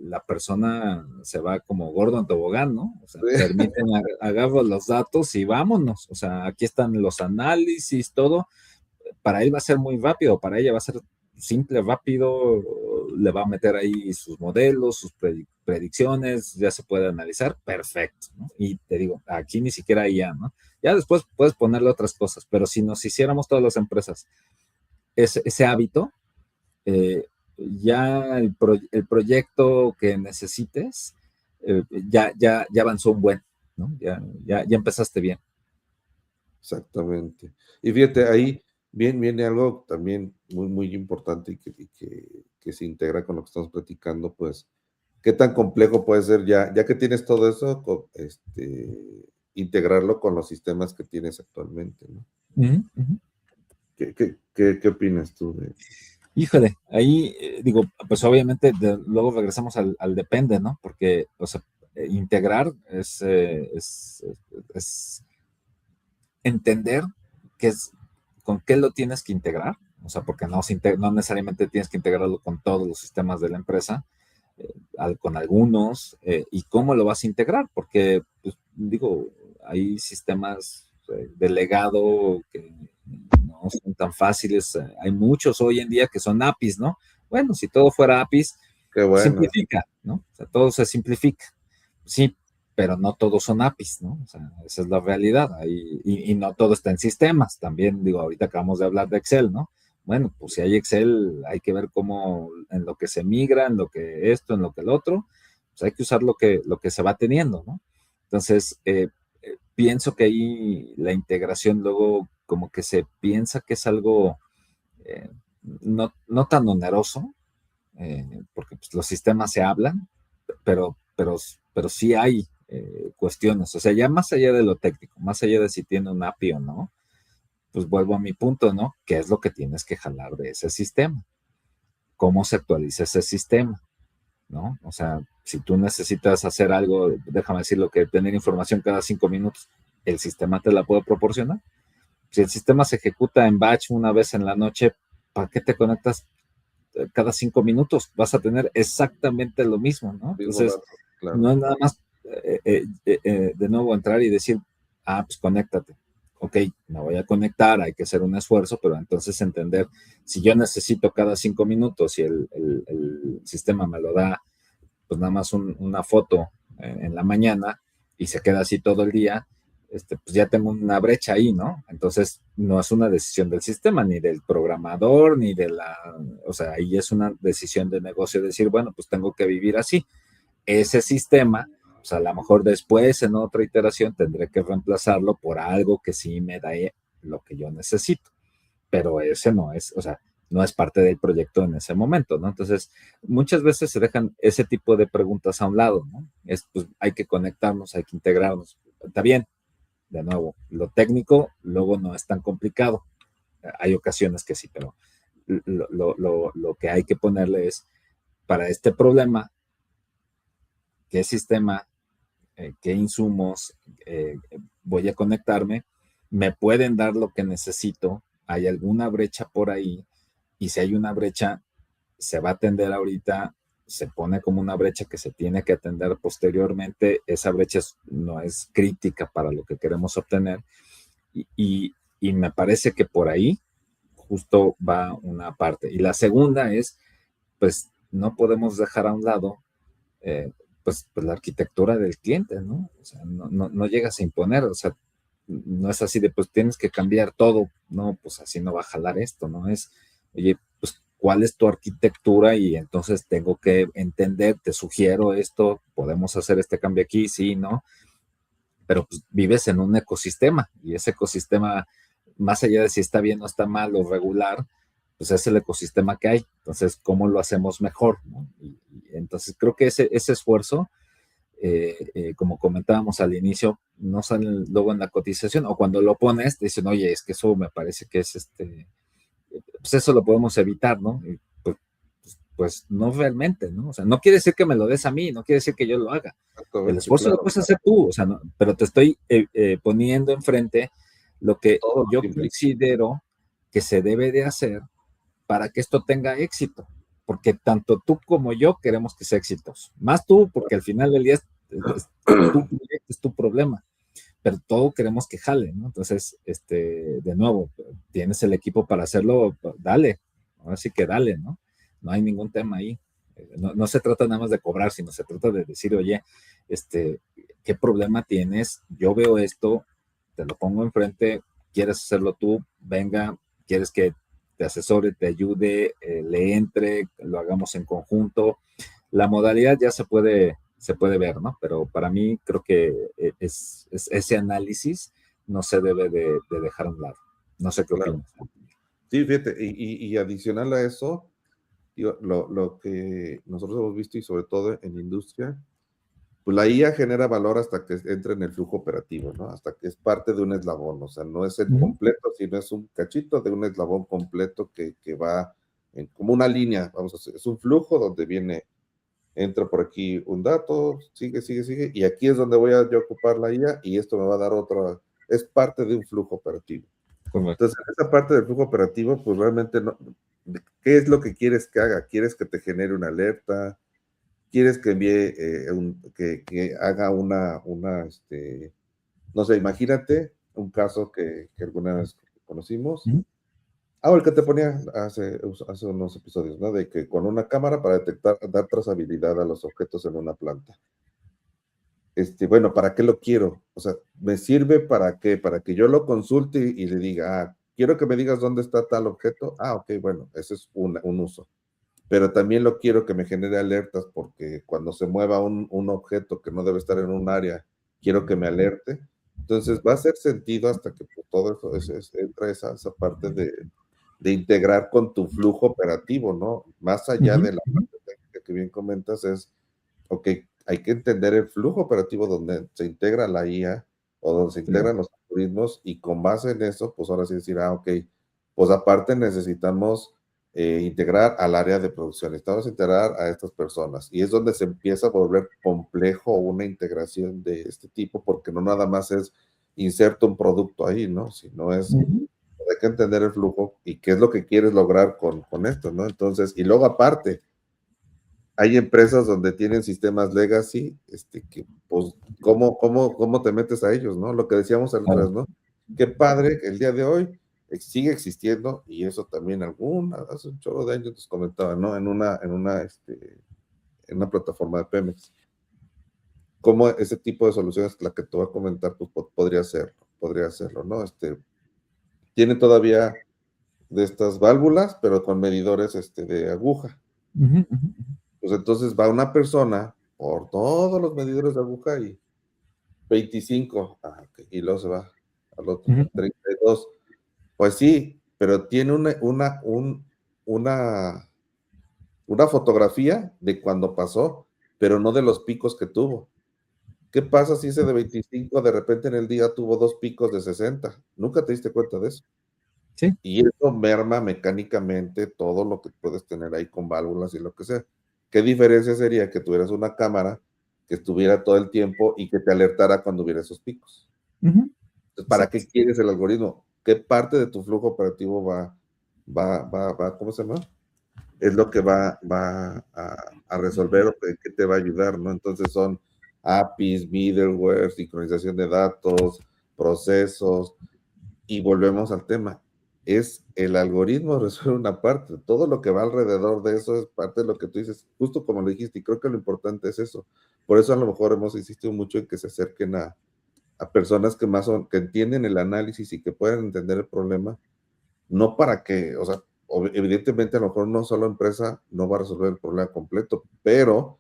la persona se va como gordo en tobogán, ¿no? O sea, permiten, agarro los datos y vámonos. O sea, aquí están los análisis, todo. Para él va a ser muy rápido, para ella va a ser simple, rápido, le va a meter ahí sus modelos, sus predicciones, ya se puede analizar, perfecto, ¿no? Y te digo, aquí ni siquiera hay ya, ¿no? Ya después puedes ponerle otras cosas, pero si nos hiciéramos todas las empresas ese hábito, ya el proyecto que necesites ya avanzó un buen, ¿no? Ya empezaste bien. Exactamente. Y fíjate, ahí viene algo también muy importante que se integra con lo que estamos platicando, pues, ¿qué tan complejo puede ser ya que tienes todo eso, integrarlo con los sistemas que tienes actualmente, ¿no? Uh -huh. ¿Qué opinas tú de? Híjole, ahí digo, pues obviamente luego regresamos al depende, ¿no? Porque, o sea, integrar es entender qué es, con qué lo tienes que integrar, o sea, porque no necesariamente tienes que integrarlo con todos los sistemas de la empresa, con algunos, y cómo lo vas a integrar, porque, pues, digo, hay sistemas de legado que no son tan fáciles, hay muchos hoy en día que son APIs, ¿no? Bueno, si todo fuera APIs, Qué bueno. simplifica, ¿no? O sea, todo se simplifica. Sí, pero no todos son APIs, ¿no? O sea, esa es la realidad. Y no todo está en sistemas. También, digo, ahorita acabamos de hablar de Excel, ¿no? Bueno, pues si hay Excel, hay que ver cómo, en lo que se migra, en lo que esto, en lo que el otro, pues hay que usar lo que se va teniendo, ¿no? Entonces, pienso que ahí la integración luego como que se piensa que es algo no tan oneroso, porque pues, los sistemas se hablan, pero sí hay cuestiones, o sea, ya más allá de lo técnico, más allá de si tiene un API o no, pues vuelvo a mi punto, ¿no? ¿Qué es lo que tienes que jalar de ese sistema? ¿Cómo se actualiza ese sistema? ¿No? O sea, si tú necesitas hacer algo, déjame decirlo, que tener información cada 5 minutos, ¿el sistema te la puede proporcionar? Si el sistema se ejecuta en batch una vez en la noche, ¿para qué te conectas cada 5 minutos? Vas a tener exactamente lo mismo, ¿no? Entonces, Claro. no es nada más de nuevo entrar y decir, pues conéctate. Ok, me voy a conectar, hay que hacer un esfuerzo, pero entonces entender, si yo necesito cada 5 minutos y el sistema me lo da, pues nada más una foto en la mañana y se queda así todo el día, pues ya tengo una brecha ahí, ¿no? Entonces, no es una decisión del sistema, ni del programador, ni o sea, ahí es una decisión de negocio, decir, bueno, pues tengo que vivir así. Ese sistema, pues a lo mejor después, en otra iteración, tendré que reemplazarlo por algo que sí me da lo que yo necesito, pero ese no es, o sea, no es parte del proyecto en ese momento, ¿no? Entonces, muchas veces se dejan ese tipo de preguntas a un lado, ¿no? Pues hay que conectarnos, hay que integrarnos. Está bien, de nuevo, lo técnico luego no es tan complicado. Hay ocasiones que sí, pero lo que hay que ponerle es, para este problema, qué sistema, qué insumos voy a conectarme, me pueden dar lo que necesito, hay alguna brecha por ahí, y si hay una brecha, se va a atender ahorita, se pone como una brecha que se tiene que atender posteriormente, esa brecha no es crítica para lo que queremos obtener, y me parece que por ahí justo va una parte. Y la segunda es, pues no podemos dejar a un lado pues la arquitectura del cliente, ¿no? O sea, no llegas a imponer, o sea, no es así de, pues tienes que cambiar todo, no, pues así no va a jalar esto, ¿no? Es, oye, pues, ¿cuál es tu arquitectura? Y entonces tengo que entender, te sugiero esto, podemos hacer este cambio aquí, sí, ¿no? Pero pues vives en un ecosistema, y ese ecosistema, más allá de si está bien o está mal o regular, pues es el ecosistema que hay. Entonces, ¿cómo lo hacemos mejor? ¿No? Y entonces creo que ese esfuerzo, como comentábamos al inicio, no sale luego en la cotización, o cuando lo pones, te dicen, oye, es que eso me parece que es pues eso lo podemos evitar, ¿no? Y pues no realmente, ¿no? O sea, no quiere decir que me lo des a mí, no quiere decir que yo lo haga. El esfuerzo claro, lo puedes hacer tú, o sea, no, pero te estoy poniendo enfrente lo que yo considero que se debe de hacer para que esto tenga éxito, porque tanto tú como yo queremos que sea exitoso, más tú, porque al final del día es tu proyecto, es tu problema, pero todo queremos que jale, ¿no? Entonces, de nuevo, tienes el equipo para hacerlo, dale, ahora sí que dale, ¿no? No hay ningún tema ahí. No se trata nada más de cobrar, sino se trata de decir, oye, ¿qué problema tienes? Yo veo esto, te lo pongo enfrente, quieres hacerlo tú, venga, quieres que te asesore, te ayude, le entre, lo hagamos en conjunto. La modalidad ya se puede ver, ¿no? Pero para mí creo que ese análisis no se debe de dejar a un lado. No sé qué opinas. Sí, fíjate, y adicional a eso, digo, lo que nosotros hemos visto y sobre todo en industria, pues la IA genera valor hasta que entre en el flujo operativo, ¿no? Hasta que es parte de un eslabón, o sea, no es el completo, sino es un cachito de un eslabón completo que va como una línea, vamos a hacer, es un flujo donde viene, entra por aquí un dato, sigue, y aquí es donde voy a yo ocupar la IA y esto me va a dar otra, es parte de un flujo operativo. Correcto. Entonces, esa parte del flujo operativo, pues realmente no, ¿qué es lo que quieres que haga? ¿Quieres que te genere una alerta? ¿Quieres que envíe, que haga no sé, imagínate un caso que alguna vez conocimos, o el que te ponía hace unos episodios, ¿no? De que con una cámara para detectar, dar trazabilidad a los objetos en una planta. Bueno, ¿para qué lo quiero? O sea, ¿me sirve para qué? Para que yo lo consulte y le diga, quiero que me digas dónde está tal objeto. Ok, bueno, ese es un uso. Pero también lo quiero que me genere alertas porque cuando se mueva un objeto que no debe estar en un área, quiero que me alerte. Entonces va a hacer sentido hasta que pues, todo eso entra esa parte de integrar con tu flujo operativo, ¿no? Más allá de la parte técnica que bien comentas es, ok, hay que entender el flujo operativo donde se integra la IA o donde se integran los algoritmos y con base en eso, pues ahora sí decir, ok, pues aparte necesitamos integrar al área de producción, necesitamos integrar a estas personas y es donde se empieza a volver complejo una integración de este tipo porque no nada más es inserto un producto ahí, ¿no? Sino es, hay que entender el flujo y qué es lo que quieres lograr con esto, ¿no? Entonces, y luego aparte, hay empresas donde tienen sistemas legacy, que pues, ¿cómo te metes a ellos, no? Lo que decíamos atrás, ¿no? Qué padre que el día de hoy sigue existiendo, y eso también hace un chorro de años nos comentaba, ¿no? En una plataforma de Pemex. Cómo ese tipo de soluciones, la que te voy a comentar, pues podría hacerlo, ¿no? Tiene todavía de estas válvulas, pero con medidores de aguja. Pues entonces va una persona por todos los medidores de aguja y 25, okay, y luego se va al otro, 32. Pues sí, pero tiene una fotografía de cuando pasó, pero no de los picos que tuvo. ¿Qué pasa si ese de 25 de repente en el día tuvo 2 picos de 60? Nunca te diste cuenta de eso. Sí. Y eso merma mecánicamente todo lo que puedes tener ahí con válvulas y lo que sea. ¿Qué diferencia sería que tuvieras una cámara que estuviera todo el tiempo y que te alertara cuando hubiera esos picos? Entonces, ¿para qué quieres el algoritmo? ¿Qué parte de tu flujo operativo ¿cómo se llama? Es lo que va a resolver o que te va a ayudar, ¿no? Entonces son APIs, middleware, sincronización de datos, procesos, y volvemos al tema. Es el algoritmo resuelve una parte, todo lo que va alrededor de eso es parte de lo que tú dices, justo como lo dijiste, y creo que lo importante es eso. Por eso a lo mejor hemos insistido mucho en que se acerquen a personas que entienden el análisis y que puedan entender el problema, no para que, o sea, evidentemente a lo mejor no solo empresa no va a resolver el problema completo, pero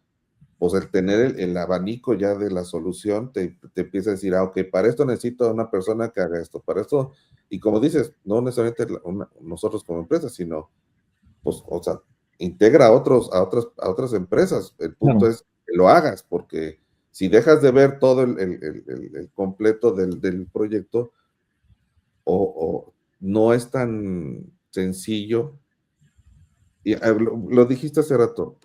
pues el tener el abanico ya de la solución te empieza a decir, ok, para esto necesito una persona que haga esto, para esto, y como dices, no necesariamente nosotros como empresa, sino, pues, o sea, integra a otras empresas. El punto es que lo hagas, porque si dejas de ver todo el completo del proyecto, o no es tan sencillo, y lo dijiste hace rato,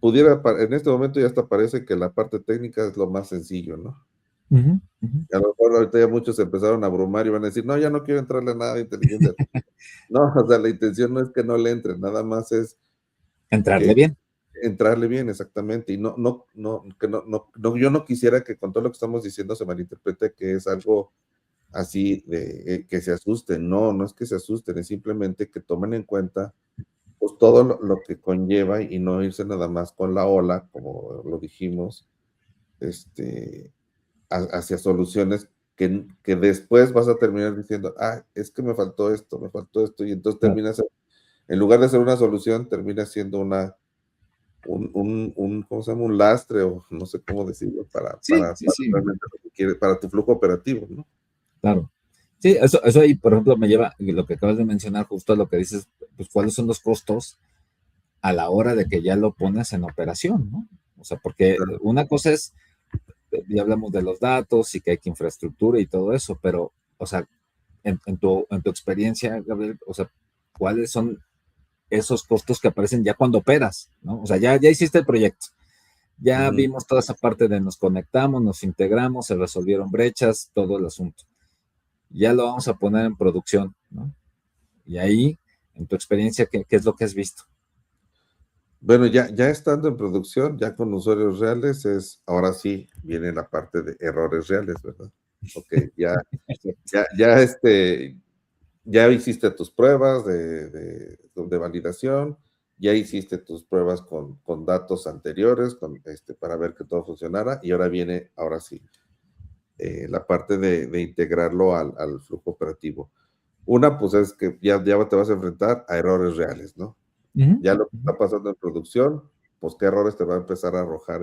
en este momento ya hasta parece que la parte técnica es lo más sencillo, ¿no? A lo mejor ahorita ya muchos empezaron a abrumar y van a decir, no, ya no quiero entrarle a nada de inteligencia artificial. No, o sea, la intención no es que no le entre, nada más es entrarle bien. Entrarle bien, exactamente. Y yo no quisiera que con todo lo que estamos diciendo se malinterprete que es algo así de que se asusten. No, no es que se asusten, es simplemente que tomen en cuenta pues todo lo que conlleva y no irse nada más con la ola, como lo dijimos, hacia soluciones que después vas a terminar diciendo, es que me faltó esto, y entonces terminas, en lugar de ser una solución, termina siendo ¿cómo se llama? Un lastre, o no sé cómo decirlo, para realmente lo que quieres, para tu flujo operativo, ¿no? Claro. Sí, eso ahí, por ejemplo, me lleva, lo que acabas de mencionar, justo a lo que dices, pues cuáles son los costos a la hora de que ya lo pones en operación, ¿no? O sea, porque una cosa es ya hablamos de los datos y que hay que infraestructura y todo eso, pero, o sea, en tu experiencia, Gabriel, o sea, ¿cuáles son esos costos que aparecen ya cuando operas, ¿no? O sea, ya hiciste el proyecto, ya vimos toda esa parte de nos conectamos, nos integramos, se resolvieron brechas, todo el asunto. Ya lo vamos a poner en producción, ¿no? Y ahí, en tu experiencia, ¿qué es lo que has visto? Bueno, ya estando en producción, ya con usuarios reales, ahora sí viene la parte de errores reales, ¿verdad? Ok, ya, ya hiciste tus pruebas de validación, ya hiciste tus pruebas con datos anteriores, para ver que todo funcionara, y ahora viene, ahora sí, la parte de integrarlo al flujo operativo. Una, pues es que ya te vas a enfrentar a errores reales, ¿no? Ya lo que está pasando en producción, pues qué errores te va a empezar a arrojar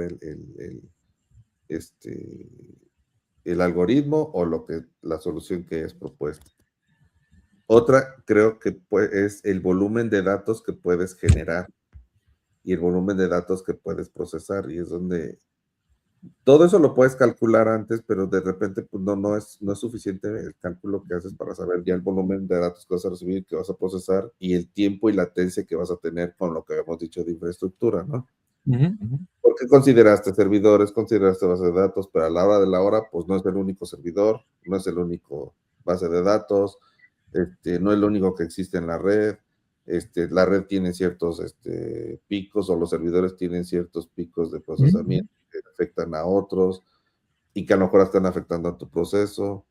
el algoritmo o la solución que es propuesta. Otra, creo que es el volumen de datos que puedes generar y el volumen de datos que puedes procesar, y es donde todo eso lo puedes calcular antes, pero de repente pues no es suficiente el cálculo que haces para saber ya el volumen de datos que vas a recibir, que vas a procesar, y el tiempo y latencia que vas a tener con lo que habíamos dicho de infraestructura, ¿no? Porque consideraste servidores, consideraste base de datos, pero a la hora de la hora, pues no es el único servidor, no es el único base de datos, no es lo único que existe en la red. La red tiene ciertos picos, o los servidores tienen ciertos picos de procesamiento que afectan a otros y que a lo mejor están afectando a tu proceso.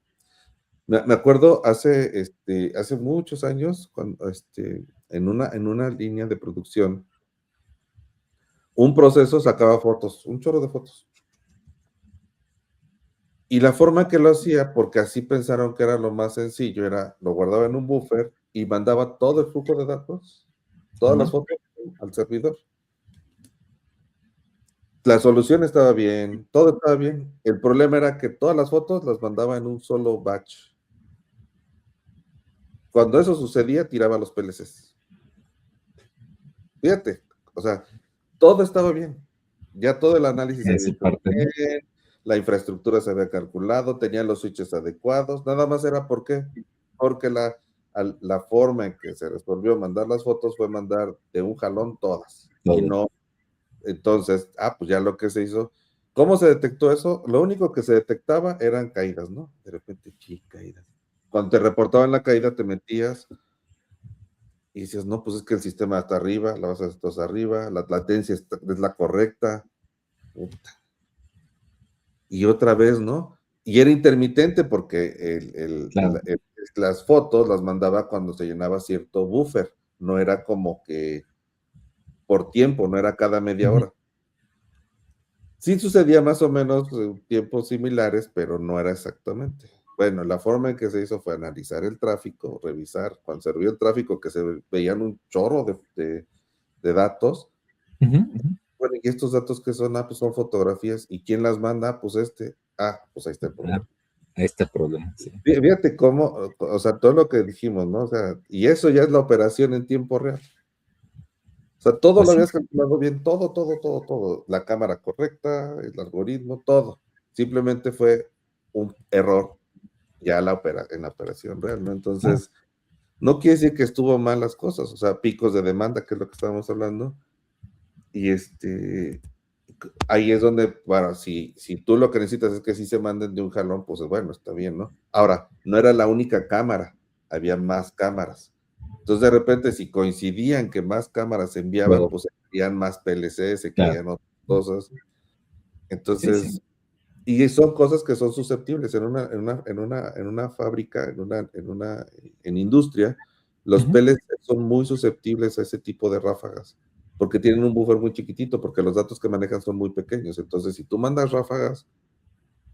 Me acuerdo hace muchos años, cuando, en una línea de producción, un proceso sacaba fotos, un chorro de fotos. Y la forma que lo hacía, porque así pensaron que era lo más sencillo, era lo guardaba en un buffer y mandaba todo el flujo de datos, todas las fotos al servidor. La solución estaba bien, todo estaba bien. El problema era que todas las fotos las mandaba en un solo batch. Cuando eso sucedía, tiraba los PLCs. Fíjate, o sea, todo estaba bien. Ya todo el análisis se había hecho bien, la infraestructura se había calculado, tenía los switches adecuados, nada más era porque la forma en que se resolvió mandar las fotos fue mandar de un jalón todas. Y no, entonces, pues ya lo que se hizo, ¿cómo se detectó eso? Lo único que se detectaba eran caídas, ¿no? De repente, caídas. Cuando te reportaban la caída, te metías y dices, no, pues es que el sistema está arriba, la base de datos está arriba, la latencia es la correcta. Puta. Y otra vez, ¿no? Y era intermitente porque las fotos las mandaba cuando se llenaba cierto buffer, no era como que por tiempo, no era cada media hora. Sí sucedía más o menos tiempos similares, pero no era exactamente. Bueno, la forma en que se hizo fue analizar el tráfico, revisar, cuando se vio el tráfico, que se veían un chorro de datos. Bueno, ¿y estos datos qué son? Pues son fotografías. ¿Y quién las manda? Pues pues ahí está el problema. Ahí está el problema, sí. Fíjate cómo, o sea, todo lo que dijimos, ¿no? O sea, y eso ya es la operación en tiempo real. O sea, todo Pues lo sí. habías calculado bien, todo. La cámara correcta, el algoritmo, todo. Simplemente fue un error ya en la operación real, ¿no? Entonces, no quiere decir que estuvo mal las cosas, o sea, picos de demanda, que es lo que estábamos hablando. Y ahí es donde, bueno, si tú lo que necesitas es que sí se manden de un jalón, pues bueno, está bien, ¿no? Ahora, no era la única cámara, había más cámaras. Entonces, de repente, si coincidían que más cámaras se enviaban, pues se caían más PLC, se caían otras cosas. Entonces, Sí. y son cosas que son susceptibles en una fábrica, en industria, los PLC son muy susceptibles a ese tipo de ráfagas, porque tienen un buffer muy chiquitito, porque los datos que manejan son muy pequeños. Entonces, si tú mandas ráfagas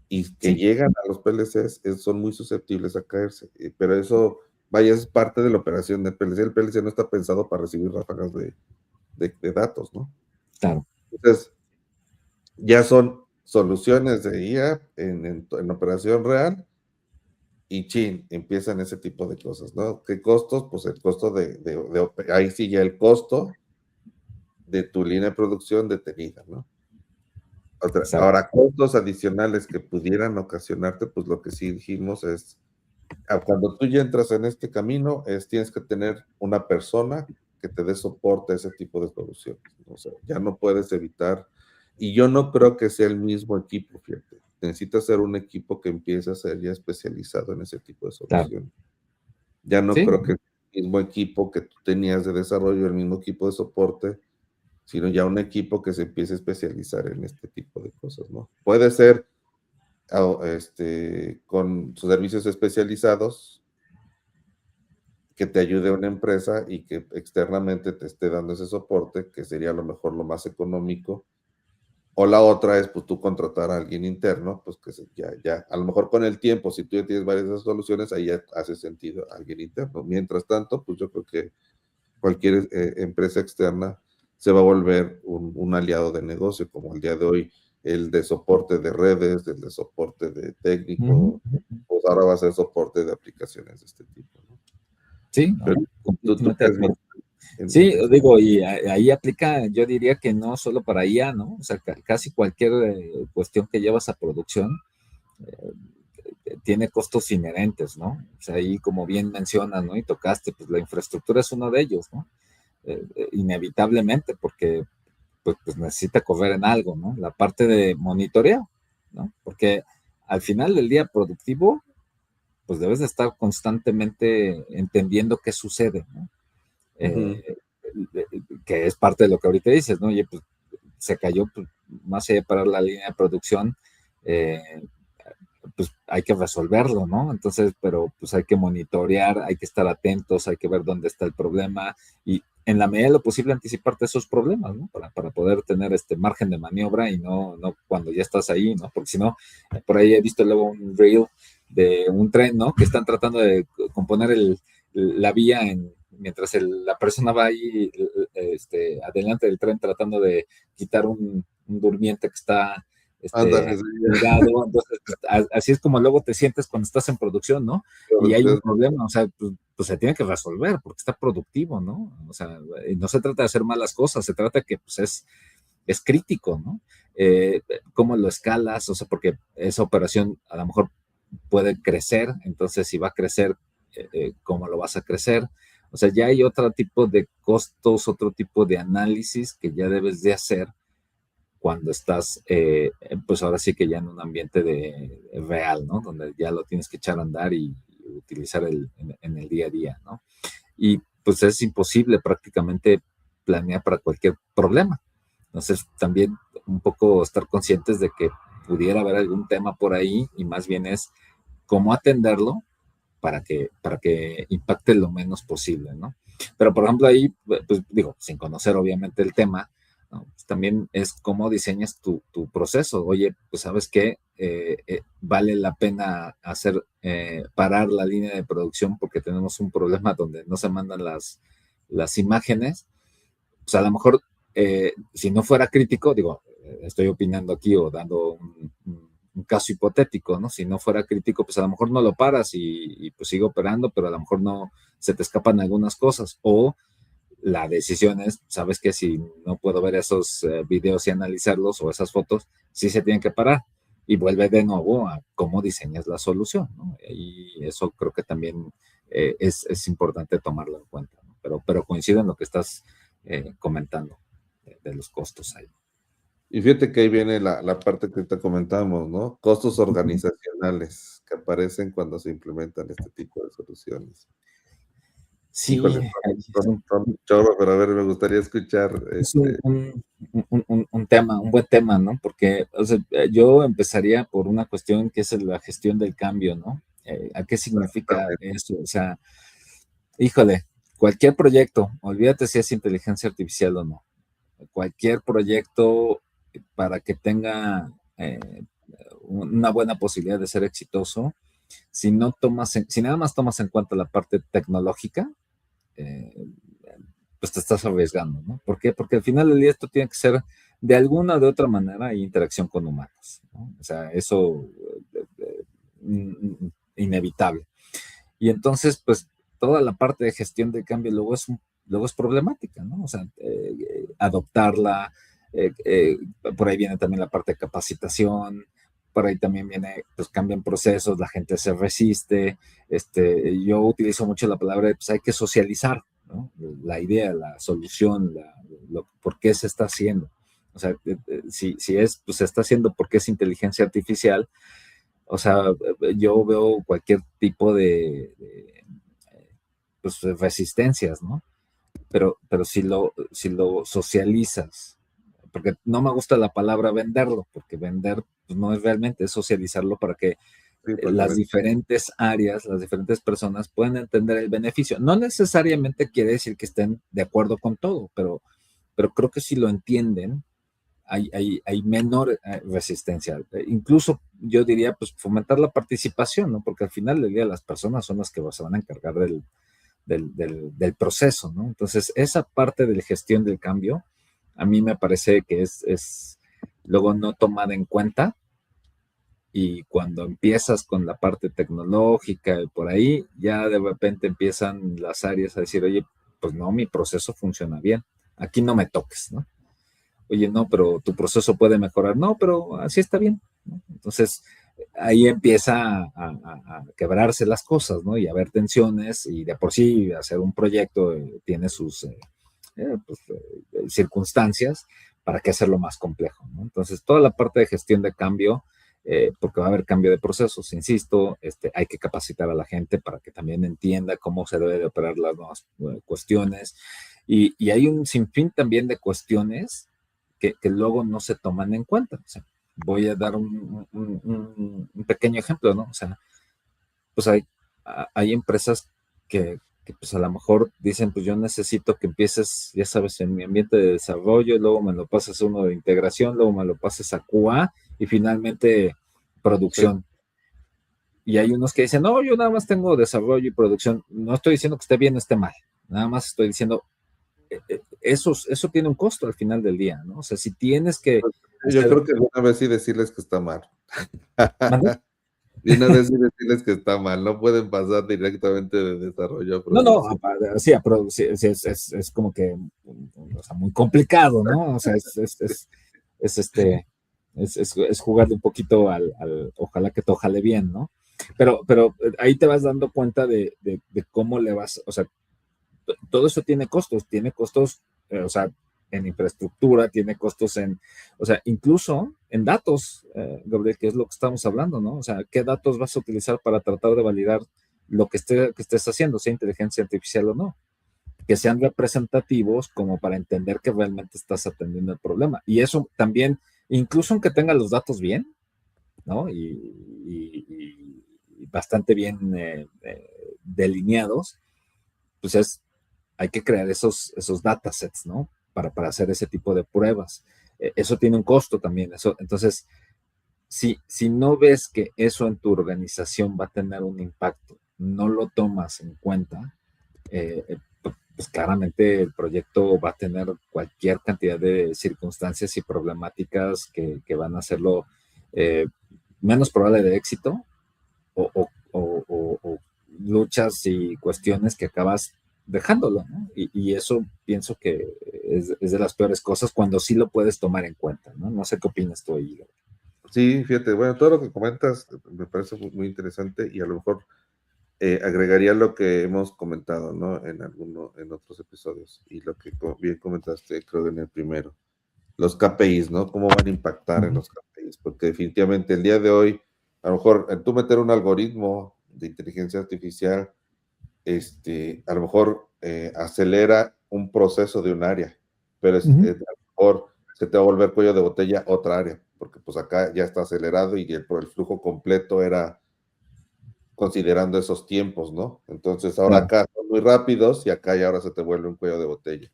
y que llegan a los PLCs, son muy susceptibles a caerse. Pero eso, vaya, es parte de la operación del PLC. El PLC no está pensado para recibir ráfagas de datos, ¿no? Claro. Entonces, ya son soluciones de IA en operación real, y empiezan ese tipo de cosas, ¿no? ¿Qué costos? Pues el costo ahí sí ya el costo de tu línea de producción detenida, ¿no? Ahora, costos adicionales que pudieran ocasionarte, pues lo que sí dijimos es, cuando tú ya entras en este camino, tienes que tener una persona que te dé soporte a ese tipo de soluciones. O sea, ya no puedes evitar, y yo no creo que sea el mismo equipo, fíjate. Necesitas ser un equipo que empiece a ser ya especializado en ese tipo de soluciones. Ya no creo que el mismo equipo que tú tenías de desarrollo, el mismo equipo de soporte, sino ya un equipo que se empiece a especializar en este tipo de cosas, ¿no? Puede ser con sus servicios especializados que te ayude a una empresa y que externamente te esté dando ese soporte, que sería a lo mejor lo más económico. O la otra es, pues, tú contratar a alguien interno, pues, que ya, a lo mejor con el tiempo, si tú ya tienes varias de esas soluciones, ahí ya hace sentido alguien interno. Mientras tanto, pues, yo creo que cualquier empresa externa se va a volver un aliado de negocio, como el día de hoy, el de soporte de redes, el de soporte de técnico, pues ahora va a ser soporte de aplicaciones de este tipo, ¿no? Sí, Pero tú completamente de crees acuerdo. en Sí, eso. digo, y ahí aplica, yo diría que no solo para IA, ¿no? O sea, casi cualquier cuestión que llevas a producción tiene costos inherentes, ¿no? O sea, ahí como bien mencionas, ¿no? Y tocaste, pues la infraestructura es uno de ellos, ¿no? Inevitablemente, porque pues necesita correr en algo, ¿no? La parte de monitoreo, ¿no? Porque al final del día productivo, pues debes de estar constantemente entendiendo qué sucede, ¿no? Eh, que es parte de lo que ahorita dices, ¿no? Oye, pues se cayó, pues, más allá de parar la línea de producción, eh, pues hay que resolverlo, ¿no? Entonces, pero pues hay que monitorear, hay que estar atentos, hay que ver dónde está el problema y en la medida de lo posible anticiparte esos problemas, ¿no? Para poder tener este margen de maniobra y no cuando ya estás ahí, ¿no? Porque si no, por ahí he visto luego un reel de un tren, ¿no? Que están tratando de componer la vía mientras la persona va ahí adelante del tren tratando de quitar un durmiente que está Ándale, tirado. Entonces, así es como luego te sientes cuando estás en producción, ¿no? Y hay un problema, o sea, pues se tiene que resolver porque está productivo, ¿no? O sea, no se trata de hacer malas cosas, se trata que pues es crítico, ¿no? ¿Cómo lo escalas? O sea, porque esa operación a lo mejor puede crecer, entonces si va a crecer, ¿cómo lo vas a crecer? O sea, ya hay otro tipo de costos, otro tipo de análisis que ya debes de hacer cuando estás, pues ahora sí que ya en un ambiente real, ¿no? Donde ya lo tienes que echar a andar y utilizar en el día a día, ¿no? Y pues es imposible prácticamente planear para cualquier problema. Entonces, también un poco estar conscientes de que pudiera haber algún tema por ahí y más bien es cómo atenderlo para que impacte lo menos posible, ¿no? Pero, por ejemplo, ahí, pues digo, sin conocer obviamente el tema, ¿no? Pues también es cómo diseñas tu proceso. Oye, pues sabes qué, vale la pena parar la línea de producción porque tenemos un problema donde no se mandan las imágenes. Pues a lo mejor, si no fuera crítico, digo, estoy opinando aquí o dando un caso hipotético, ¿no? Si no fuera crítico, pues a lo mejor no lo paras y pues sigue operando, pero a lo mejor no se te escapan algunas cosas. O la decisión es, sabes que si no puedo ver esos videos y analizarlos o esas fotos, sí se tienen que parar y vuelve de nuevo a cómo diseñas la solución, ¿no? Y eso creo que también es importante tomarlo en cuenta, ¿no? Pero coincido en lo que estás comentando de los costos ahí. Y fíjate que ahí viene la parte que te comentamos, ¿no? Costos organizacionales que aparecen cuando se implementan este tipo de soluciones. Sí, Híjole, son chorro, pero a ver, me gustaría escuchar, es un tema, un buen tema, ¿no? Porque o sea, yo empezaría por una cuestión que es la gestión del cambio, ¿no? ¿A qué significa eso? O sea, híjole, cualquier proyecto, olvídate si es inteligencia artificial o no, cualquier proyecto para que tenga una buena posibilidad de ser exitoso, si nada más tomas en cuenta la parte tecnológica, eh, pues te estás arriesgando, ¿no? ¿Por qué? Porque al final del día esto tiene que ser de alguna o de otra manera interacción con humanos, ¿no? O sea, eso inevitable. Y entonces, pues toda la parte de gestión de cambio luego es problemática, ¿no? O sea, adoptarla, por ahí viene también la parte de capacitación, por ahí también viene, pues cambian procesos, la gente se resiste. Yo utilizo mucho la palabra, pues hay que socializar, ¿no? La idea, la solución, por qué se está haciendo. O sea, si es, pues se está haciendo porque es inteligencia artificial. O sea, yo veo cualquier tipo pues, resistencias, ¿no? Pero si lo socializas, porque no me gusta la palabra venderlo, porque vender pues, no es realmente, es socializarlo para que Sí, las diferentes áreas, las diferentes personas puedan entender el beneficio. No necesariamente quiere decir que estén de acuerdo con todo, pero creo que si lo entienden, hay menor resistencia. Incluso yo diría, pues fomentar la participación, ¿no? Porque al final del día las personas son las que se van a encargar del proceso, ¿no? Entonces, esa parte de la gestión del cambio, a mí me parece que es luego no tomada en cuenta, y cuando empiezas con la parte tecnológica y por ahí, ya de repente empiezan las áreas a decir, oye, pues no, mi proceso funciona bien, aquí no me toques, ¿no? Oye, no, pero tu proceso puede mejorar, no, pero así está bien, ¿no? Entonces, ahí empieza a quebrarse las cosas, ¿no? Y a haber tensiones, y de por sí hacer un proyecto tiene sus circunstancias, para que hacerlo más complejo, ¿no? Entonces, toda la parte de gestión de cambio, porque va a haber cambio de procesos, insisto, hay que capacitar a la gente para que también entienda cómo se debe de operar las nuevas cuestiones, y hay un sinfín también de cuestiones que luego no se toman en cuenta. O sea, voy a dar un pequeño ejemplo, ¿no? O sea, pues hay empresas que pues a lo mejor dicen, pues yo necesito que empieces, ya sabes, en mi ambiente de desarrollo, luego me lo pases a uno de integración, luego me lo pases a QA y finalmente sí. producción. Y hay unos que dicen, no, yo nada más tengo desarrollo y producción. No estoy diciendo que esté bien o esté mal, nada más estoy diciendo, eso tiene un costo al final del día, ¿no? O sea, si tienes que Yo hacer... creo que una vez sí decirles que está mal. ¿Mande? Y una vez sí decirles que está mal, no pueden pasar directamente de desarrollo a No, no, producción. sí, sí, es como que, o sea, muy complicado, ¿no? O sea, es este, es jugarle un poquito ojalá que te ojale bien, ¿no? Pero ahí te vas dando cuenta de cómo le vas, o sea, todo eso tiene costos, o sea, en infraestructura, tiene costos o sea, incluso en datos, Gabriel, que es lo que estamos hablando, ¿no? O sea, ¿qué datos vas a utilizar para tratar de validar lo que estés haciendo, sea inteligencia artificial o no? Que sean representativos como para entender que realmente estás atendiendo el problema. Y eso también, incluso aunque tenga los datos bien, ¿no? Y bastante bien delineados, pues hay que crear esos datasets, ¿no? Para hacer ese tipo de pruebas. Eso tiene un costo también. Entonces, si no ves que eso en tu organización va a tener un impacto, no lo tomas en cuenta, pues claramente el proyecto va a tener cualquier cantidad de circunstancias y problemáticas que van a hacerlo eh, menos probable de éxito, o luchas y cuestiones que acabas dejándolo, ¿no? Y eso pienso que es de las peores cosas cuando sí lo puedes tomar en cuenta, ¿no? No sé qué opinas tú ahí. Sí, fíjate, bueno, todo lo que comentas me parece muy interesante y a lo mejor agregaría lo que hemos comentado, ¿no? En otros episodios y lo que bien comentaste, creo que en el primero. Los KPIs, ¿no? ¿Cómo van a impactar en los KPIs? Porque definitivamente el día de hoy, a lo mejor tú meter un algoritmo de inteligencia artificial, a lo mejor acelera un proceso de un área, pero a lo mejor se te va a volver cuello de botella otra área, porque pues acá ya está acelerado y el flujo completo era considerando esos tiempos, ¿no? Entonces ahora Claro. acá son muy rápidos y acá ya ahora se te vuelve un cuello de botella.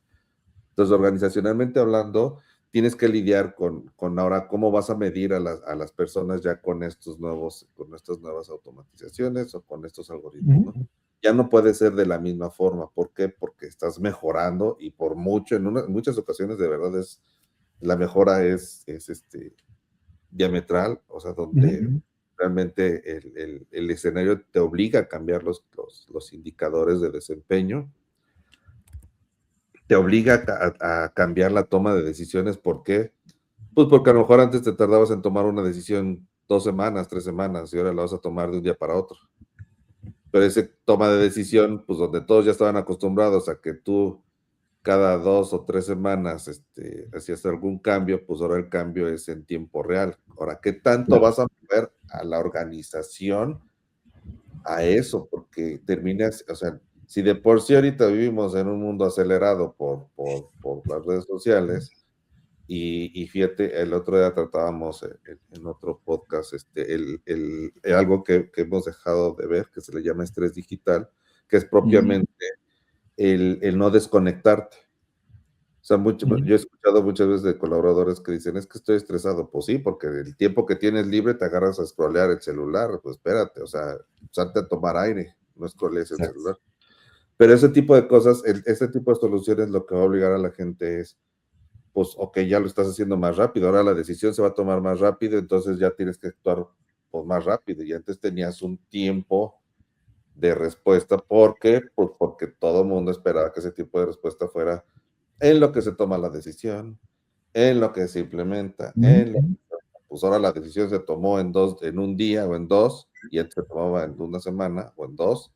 Entonces, organizacionalmente hablando, tienes que lidiar con ahora cómo vas a medir a las personas ya con estas nuevas automatizaciones o con estos algoritmos, ¿no? Ya no puede ser de la misma forma. ¿Por qué? Porque estás mejorando y por mucho, en muchas ocasiones de verdad la mejora es diametral, o sea, donde realmente el escenario te obliga a cambiar los indicadores de desempeño. te obliga a cambiar la toma de decisiones. ¿Por qué? Pues porque a lo mejor antes te tardabas en tomar una decisión 2 semanas, 3 semanas, y ahora la vas a tomar de un día para otro. Pero esa toma de decisión, pues donde todos ya estaban acostumbrados a que tú cada 2 o 3 semanas hacías algún cambio, pues ahora el cambio es en tiempo real. Ahora, ¿qué tanto vas a mover a la organización a eso? Porque terminas, o sea, si de por sí ahorita vivimos en un mundo acelerado por las redes sociales, y fíjate, el otro día tratábamos en otro podcast algo que hemos dejado de ver, que se le llama estrés digital, que es propiamente el no desconectarte. O sea, yo he escuchado muchas veces de colaboradores que dicen, es que estoy estresado. Pues sí, porque el tiempo que tienes libre te agarras a scrollear el celular. Pues espérate, o sea, salte a tomar aire, no scrollees el celular. Pero ese tipo de cosas, ese tipo de soluciones, lo que va a obligar a la gente es, pues, ok, ya lo estás haciendo más rápido, ahora la decisión se va a tomar más rápido, entonces ya tienes que actuar pues, más rápido. Y antes tenías un tiempo de respuesta. ¿Por qué? Pues porque todo el mundo esperaba que ese tipo de respuesta fuera en lo que se toma la decisión, en lo que se implementa, pues ahora la decisión se tomó en un día o en 2, y antes se tomaba en una semana o en 2,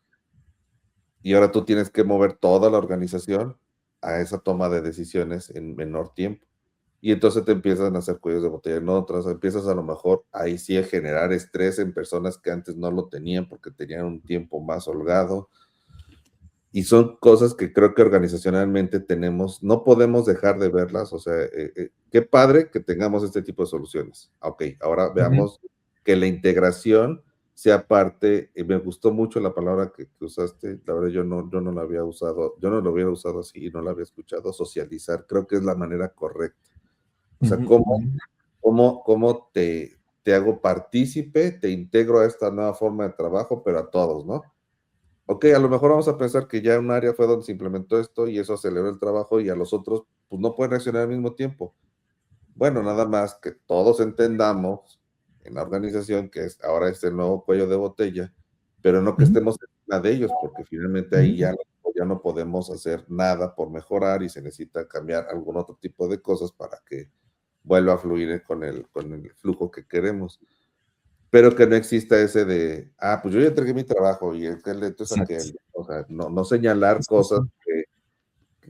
y ahora tú tienes que mover toda la organización a esa toma de decisiones en menor tiempo. Y entonces te empiezan a hacer cuellos de botella en otras, empiezas a lo mejor ahí sí a generar estrés en personas que antes no lo tenían porque tenían un tiempo más holgado. Y son cosas que creo que organizacionalmente no podemos dejar de verlas. O sea, qué padre que tengamos este tipo de soluciones. Ok, ahora veamos que la integración sea parte. Me gustó mucho la palabra que usaste. La verdad, yo no la había usado, yo no lo hubiera usado así y no la había escuchado. Socializar, creo que es la manera correcta. O sea, cómo te hago partícipe, te integro a esta nueva forma de trabajo, pero a todos, ¿no? Ok, a lo mejor vamos a pensar que ya un área fue donde se implementó esto y eso aceleró el trabajo, y a los otros, pues no pueden reaccionar al mismo tiempo. Bueno, nada más que todos entendamos en la organización que ahora es el nuevo cuello de botella, pero no que estemos encima de ellos, porque finalmente ahí ya no podemos hacer nada por mejorar y se necesita cambiar algún otro tipo de cosas para que vuelva a fluir con el flujo que queremos. Pero que no exista ese de, pues yo ya entregué mi trabajo y entonces aquel, o sea, no señalar cosas,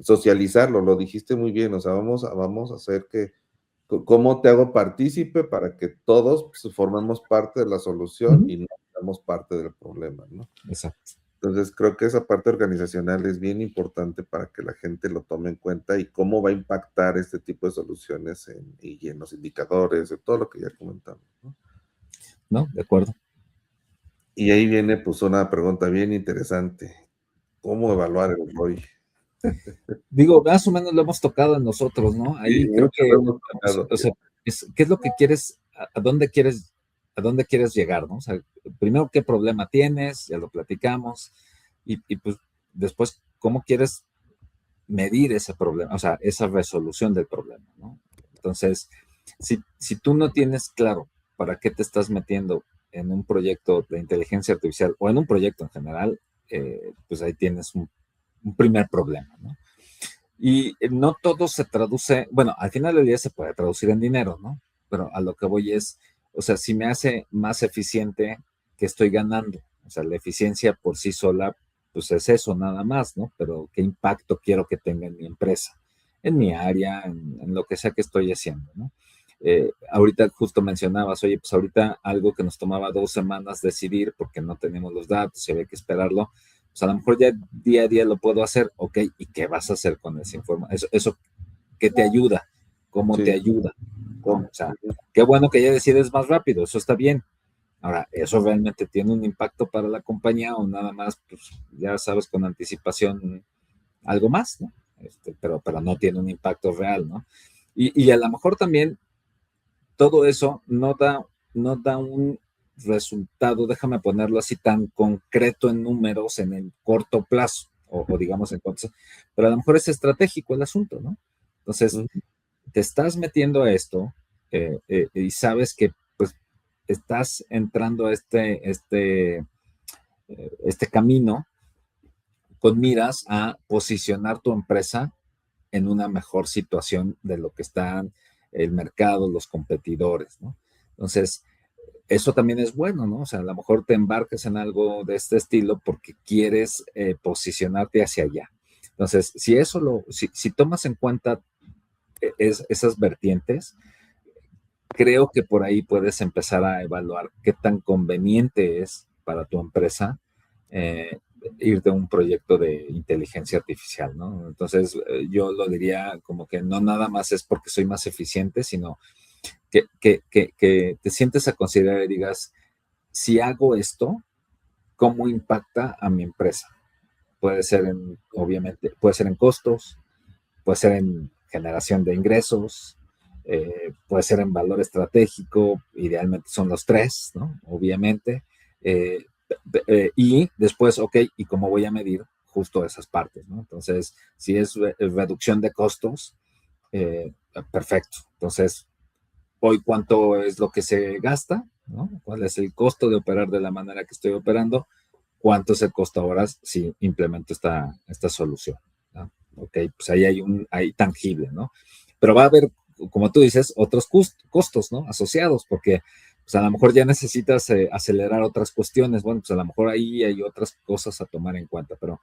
socializarlo, lo dijiste muy bien. O sea, vamos a hacer que, ¿cómo te hago partícipe para que todos pues, formemos parte de la solución y no seamos parte del problema, ¿no? Exacto. Entonces, creo que esa parte organizacional es bien importante para que la gente lo tome en cuenta, y cómo va a impactar este tipo de soluciones y en los indicadores, de todo lo que ya comentamos, ¿no? No, de acuerdo. Y ahí viene pues una pregunta bien interesante. ¿Cómo evaluar el ROI? Digo, más o menos lo hemos tocado en nosotros, ¿no? Ahí Sí, creo que, o sea, ¿qué es lo que quieres, a dónde quieres llegar, ¿no? O sea, primero, ¿qué problema tienes? Ya lo platicamos. Y pues después, ¿cómo quieres medir ese problema? O sea, esa resolución del problema, ¿no? Entonces, si tú no tienes claro para qué te estás metiendo en un proyecto de inteligencia artificial o en un proyecto en general, pues ahí tienes un primer problema, ¿no? Y no todo se traduce, bueno, al final del día se puede traducir en dinero, ¿no? Pero a lo que voy es, o sea, si me hace más eficiente, ¿qué estoy ganando? O sea, la eficiencia por sí sola, pues es eso nada más, ¿no? Pero ¿qué impacto quiero que tenga en mi empresa, en mi área, en lo que sea que estoy haciendo, ¿no? Ahorita justo mencionabas, oye, pues ahorita algo que nos tomaba 2 semanas decidir porque no tenemos los datos y había que esperarlo, pues a lo mejor ya día a día lo puedo hacer, ok, ¿y qué vas a hacer con esa información? Eso ¿qué te ayuda? ¿Cómo te ayuda? ¿No? O sea, qué bueno que ya decides más rápido, eso está bien. Ahora, ¿eso realmente tiene un impacto para la compañía o nada más, pues ya sabes, con anticipación algo más, ¿no? Pero no tiene un impacto real, ¿no? Y a lo mejor también todo eso no da un resultado, déjame ponerlo así, tan concreto en números en el corto plazo, o digamos en corto, pero a lo mejor es estratégico el asunto, ¿no? Entonces, te estás metiendo a esto y sabes que pues estás entrando a este camino con miras a posicionar tu empresa en una mejor situación de lo que están el mercado, los competidores, ¿no? Entonces, eso también es bueno, ¿no? O sea, a lo mejor te embarcas en algo de este estilo porque quieres posicionarte hacia allá. Entonces, si tomas en cuenta esas vertientes, creo que por ahí puedes empezar a evaluar qué tan conveniente es para tu empresa ir de un proyecto de inteligencia artificial, ¿no? Entonces, yo lo diría como que no nada más es porque soy más eficiente, sino que te sientes a considerar y digas, si hago esto, ¿cómo impacta a mi empresa? Puede ser obviamente, puede ser en costos, puede ser en generación de ingresos, puede ser en valor estratégico, idealmente son los tres, ¿no? Obviamente. Eh, y después, ok, ¿y cómo voy a medir justo esas partes, ¿no? Entonces, si es reducción de costos, perfecto. Entonces, hoy cuánto es lo que se gasta, ¿no? ¿Cuál es el costo de operar de la manera que estoy operando? ¿Cuánto es el costo ahora si implemento esta solución? ¿No? Ok, pues ahí hay tangible, ¿no? Pero va a haber, como tú dices, otros costos, ¿no? Asociados, porque pues a lo mejor ya necesitas acelerar otras cuestiones. Bueno, pues a lo mejor ahí hay otras cosas a tomar en cuenta, pero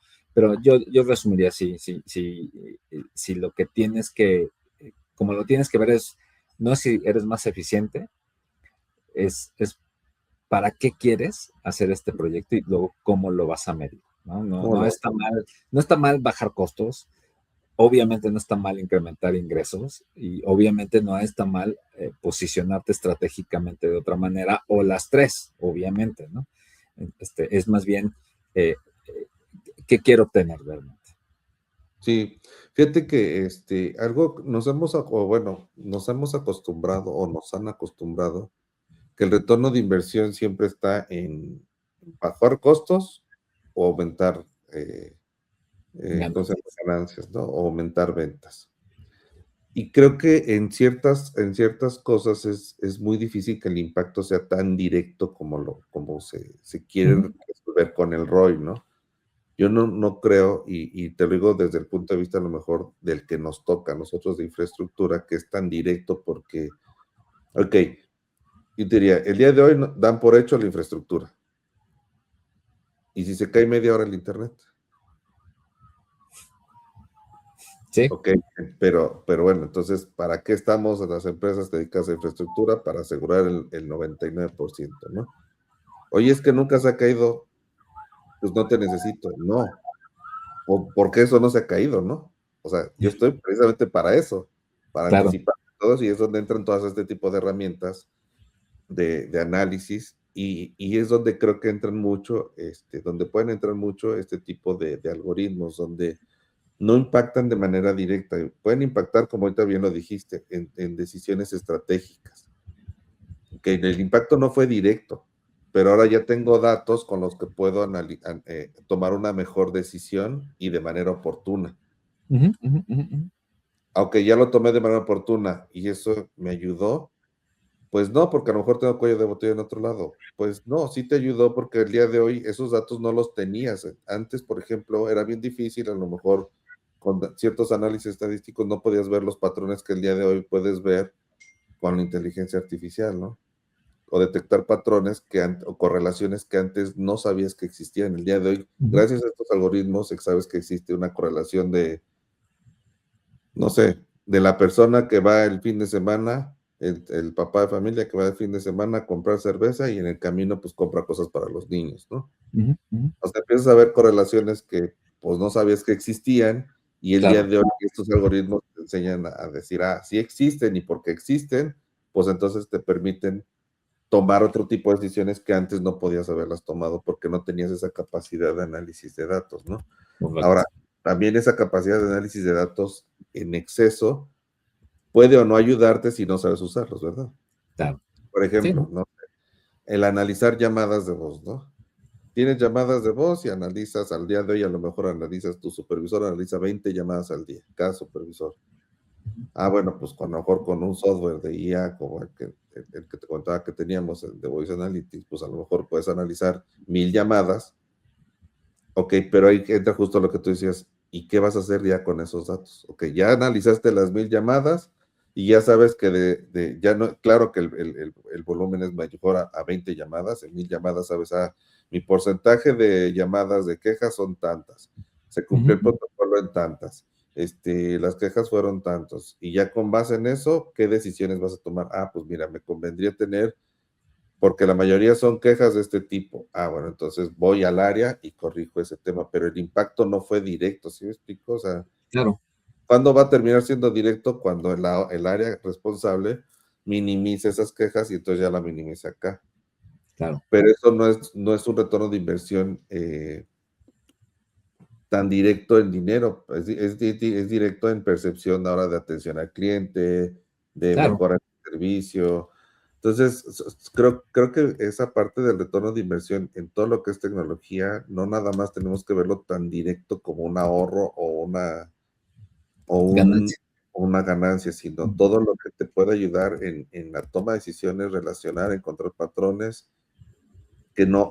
yo resumiría si lo que tienes que, como lo tienes que ver es, no es si eres más eficiente, es para qué quieres hacer este proyecto y luego cómo lo vas a medir, ¿no? No está mal bajar costos, obviamente no está mal incrementar ingresos y obviamente no está mal posicionarte estratégicamente de otra manera o las tres, obviamente, ¿no? Es más bien qué quiero obtener realmente. Sí, fíjate que algo nos hemos acostumbrado o nos han acostumbrado que el retorno de inversión siempre está en bajar costos o aumentar Ganas. ganancias, ¿no? O aumentar ventas. Y creo que en ciertas cosas es muy difícil que el impacto sea tan directo como se quiere Uh-huh. resolver con el ROI, ¿no? Yo no creo, y te lo digo desde el punto de vista a lo mejor del que nos toca a nosotros de infraestructura, que es tan directo porque, ok, yo te diría, el día de hoy dan por hecho la infraestructura. ¿Y si se cae media hora el internet? Sí. Ok, pero bueno, entonces, ¿para qué estamos las empresas dedicadas a infraestructura? Para asegurar el 99%, ¿no? Oye, es que nunca se ha caído, pues no te necesito, no. O porque eso no se ha caído, ¿no? O sea, yo estoy precisamente para eso, para Claro. anticipar todo, y es donde entran todas este tipo de herramientas de análisis, y es donde creo que entran mucho, donde pueden entrar mucho este tipo de algoritmos, donde no impactan de manera directa, pueden impactar, como ahorita bien lo dijiste, en decisiones estratégicas. Que el impacto no fue directo, pero ahora ya tengo datos con los que puedo tomar una mejor decisión y de manera oportuna. Uh-huh, uh-huh, uh-huh. Aunque ya lo tomé de manera oportuna y eso me ayudó, pues no, porque a lo mejor tengo cuello de botella en otro lado. Pues no, sí te ayudó porque el día de hoy esos datos no los tenías. Antes, por ejemplo, era bien difícil, a lo mejor con ciertos análisis estadísticos no podías ver los patrones que el día de hoy puedes ver con la inteligencia artificial, ¿no? O detectar patrones o correlaciones que antes no sabías que existían. El día de hoy, gracias a estos algoritmos, sabes que existe una correlación de, no sé, de la persona que va el fin de semana, el papá de familia que va el fin de semana a comprar cerveza y en el camino pues compra cosas para los niños, ¿no? Uh-huh, uh-huh. O sea, empiezas a ver correlaciones que pues no sabías que existían y el día Claro. de hoy estos algoritmos te enseñan a decir, sí existen y porque existen, pues entonces te permiten tomar otro tipo de decisiones que antes no podías haberlas tomado porque no tenías esa capacidad de análisis de datos, ¿no? Correcto. Ahora, también esa capacidad de análisis de datos en exceso puede o no ayudarte si no sabes usarlos, ¿verdad? Claro. Por Sí, ejemplo, ¿no? ¿no? El analizar llamadas de voz, ¿no? Tienes llamadas de voz y analizas al día de hoy, a lo mejor analizas, tu supervisor analiza 20 llamadas al día, cada supervisor. Bueno, pues a lo mejor con un software de IA como el que te contaba que teníamos, el de Voice Analytics, pues a lo mejor puedes analizar 1000 llamadas. Ok, pero ahí entra justo lo que tú decías. ¿Y qué vas a hacer ya con esos datos? Ok, ya analizaste las 1000 llamadas y ya sabes que ya no, claro que el volumen es mayor a 20 llamadas, en 1000 llamadas sabes, mi porcentaje de llamadas de quejas son tantas, se cumplió el protocolo en tantas, las quejas fueron tantos, y ya con base en eso, ¿qué decisiones vas a tomar? Pues mira, me convendría tener, porque la mayoría son quejas de este tipo. Bueno, entonces voy al área y corrijo ese tema, pero el impacto no fue directo, ¿sí me explico? O sea, Claro, ¿cuándo va a terminar siendo directo? Cuando el área responsable minimice esas quejas y entonces ya la minimiza acá. claro, Pero eso no es un retorno de inversión tan directo en dinero, es directo en percepción ahora de atención al cliente, de claro, mejora del servicio. Entonces, creo que esa parte del retorno de inversión en todo lo que es tecnología, no nada más tenemos que verlo tan directo como un ahorro o ganancia. una ganancia, sino todo lo que te puede ayudar en la toma de decisiones, relacionar, encontrar patrones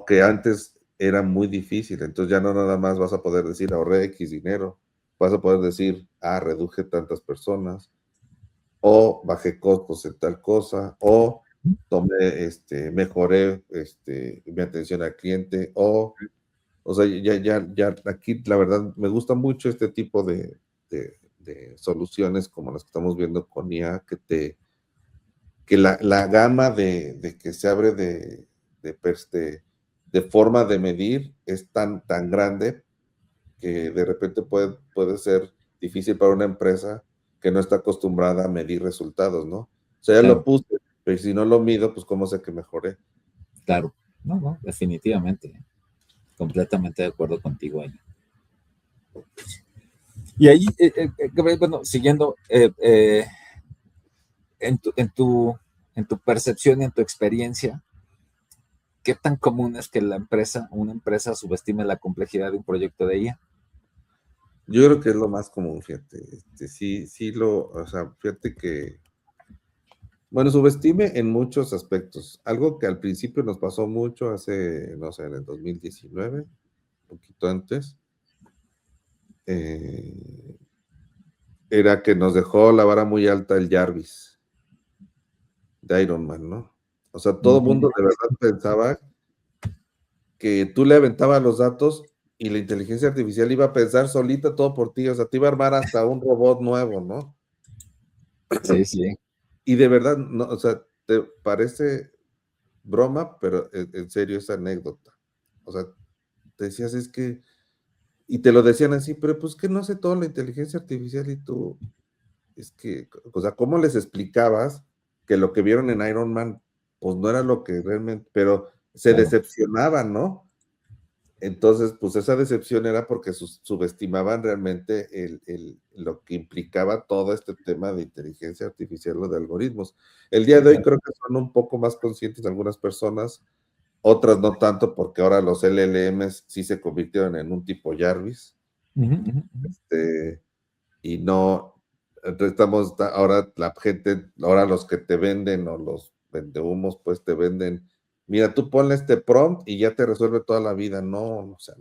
que antes era muy difícil. Entonces ya no nada más vas a poder decir ahorré X dinero, vas a poder decir, reduje tantas personas, o bajé costos en tal cosa, o tomé, mejoré mi atención al cliente, o sea, ya aquí la verdad me gusta mucho este tipo de soluciones como las que estamos viendo con IA, que la gama de que se abre de forma de medir es tan grande que de repente puede ser difícil para una empresa que no está acostumbrada a medir resultados, ¿no? O sea, ya lo Claro, puse, pero si no lo mido, pues ¿cómo sé que mejoré? claro. No, no, definitivamente. Completamente de acuerdo contigo ahí. Y ahí, Gabriel, bueno, siguiendo, en en tu percepción y en tu experiencia, ¿qué tan común es que una empresa subestime la complejidad de un proyecto de IA? Yo creo que es lo más común, fíjate. O sea, fíjate que, bueno, subestime en muchos aspectos. Algo que al principio nos pasó mucho hace, no sé, en el 2019, un poquito antes, eh, era que nos dejó la vara muy alta el Jarvis de Iron Man, ¿no? O sea, todo el mundo de verdad pensaba que tú le aventabas los datos y la inteligencia artificial iba a pensar solita todo por ti, o sea, te iba a armar hasta un robot nuevo, ¿no? Sí, sí, Y de verdad, no, o sea, te parece broma, pero en serio es anécdota. O sea, te decías, es que, y te lo decían así, pero pues que no sé todo la inteligencia artificial y tú, es que, o sea, ¿cómo les explicabas que lo que vieron en Iron Man, pues no era lo que realmente, pero se claro, decepcionaban, ¿no? Entonces, pues esa decepción era porque subestimaban realmente lo que implicaba todo este tema de inteligencia artificial o de algoritmos. El día sí, de hoy claro. creo que son un poco más conscientes algunas personas, otras no tanto, porque ahora los LLMs sí se convirtieron en un tipo Jarvis, Ujú, ujú, ujú. y no, entonces ahora la gente, ahora los que te venden o los vendehumos, pues te venden, mira, tú ponle este prompt y ya te resuelve toda la vida. No, o sea,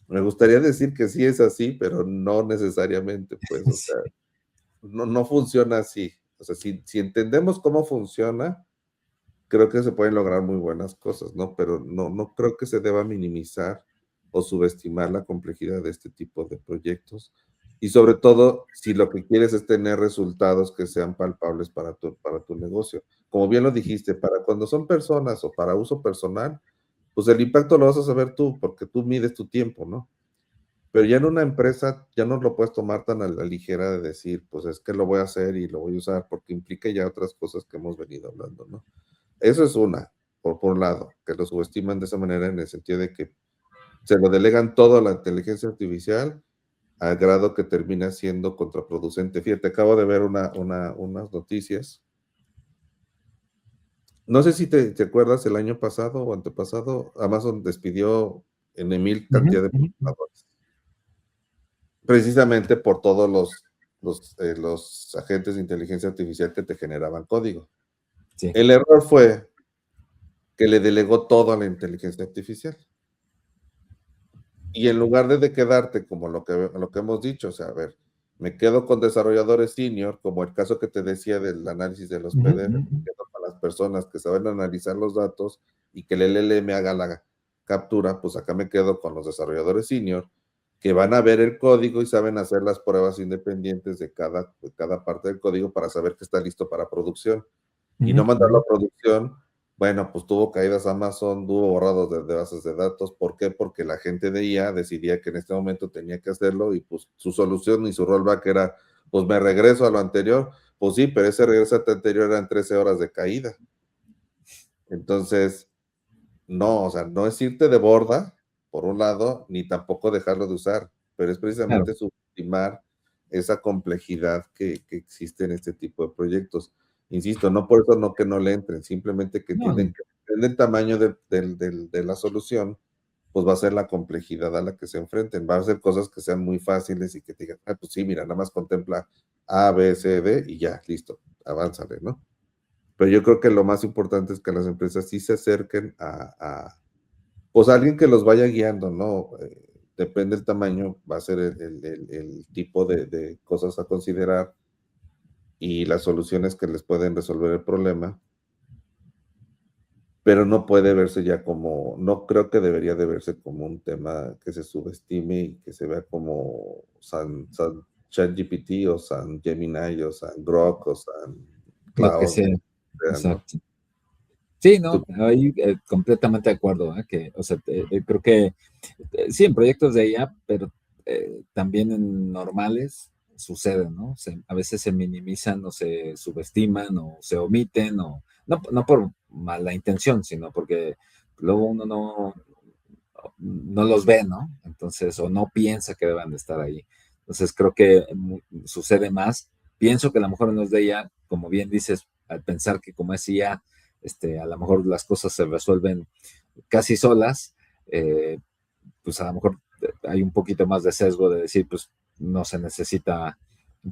me gustaría decir que sí es así, pero no necesariamente, pues, o Sí, sea, no funciona así. O sea, si entendemos cómo funciona, creo que se pueden lograr muy buenas cosas, ¿no? Pero no creo que se deba minimizar o subestimar la complejidad de este tipo de proyectos. Y sobre todo, si lo que quieres es tener resultados que sean palpables para tu negocio. Como bien lo dijiste, para cuando son personas o para uso personal, pues el impacto lo vas a saber tú, porque tú mides tu tiempo, ¿no? Pero ya en una empresa ya no lo puedes tomar tan a la ligera de decir, pues es que lo voy a hacer y lo voy a usar, porque implica ya otras cosas que hemos venido hablando, ¿no? Eso es una, por un lado, que lo subestiman de esa manera en el sentido de que se lo delegan todo a la inteligencia artificial al grado que termina siendo contraproducente. Fíjate, acabo de ver unas noticias. No sé si te acuerdas, el año pasado o antepasado, Amazon despidió en mil ujú, cantidad de ujú, ujú. programadores, precisamente por todos los agentes de inteligencia artificial que te generaban código. Sí, El error fue que le delegó todo a la inteligencia artificial. Y en lugar de quedarte como lo que hemos dicho, o sea, a ver, me quedo con desarrolladores senior, como el caso que te decía del análisis de los PDF, me quedo con las personas que saben analizar los datos y que el LLM haga la captura, pues acá me quedo con los desarrolladores senior, que van a ver el código y saben hacer las pruebas independientes de cada parte del código para saber que está listo para producción. Y no mandarlo a producción. Bueno, pues tuvo caídas Amazon, tuvo borrados de bases de datos. ¿Por qué? Porque la gente de IA decidía que en este momento tenía que hacerlo y pues su solución y su rollback era, pues me regreso a lo anterior. Pues sí, pero ese regreso anterior eran 13 horas de caída. Entonces, no, o sea, no es irte de borda, por un lado, ni tampoco dejarlo de usar, pero es precisamente subestimar esa complejidad que existe en este tipo de proyectos. Insisto, no por eso no que no le entren, simplemente que tienen que depende del tamaño de la solución, pues va a ser la complejidad a la que se enfrenten. Va a ser cosas que sean muy fáciles y que te digan, pues sí, mira, nada más contempla A, B, C, D y ya, listo, avánzale, ¿no? Pero yo creo que lo más importante es que las empresas sí se acerquen pues alguien que los vaya guiando, ¿no? Depende del tamaño, va a ser el tipo de cosas a considerar y las soluciones que les pueden resolver el problema, pero no puede verse ya como, no creo que debería de verse como un tema que se subestime y que se vea como San ChatGPT o San Gemini o San Grok o San Lo que Cloud, sea, ¿no? exacto. Sí, no, ahí completamente de acuerdo, que, o sea, creo que sí, en proyectos de IA, pero también en normales sucede, ¿no? A veces se minimizan o se subestiman o se omiten, o no por mala intención, sino porque luego uno no los ve, ¿no? Entonces, o no piensa que deban de estar ahí. Entonces, creo que sucede más. Pienso que a lo mejor no es de IA, como bien dices, al pensar que como es IA, a lo mejor las cosas se resuelven casi solas, pues a lo mejor hay un poquito más de sesgo de decir, pues no se necesita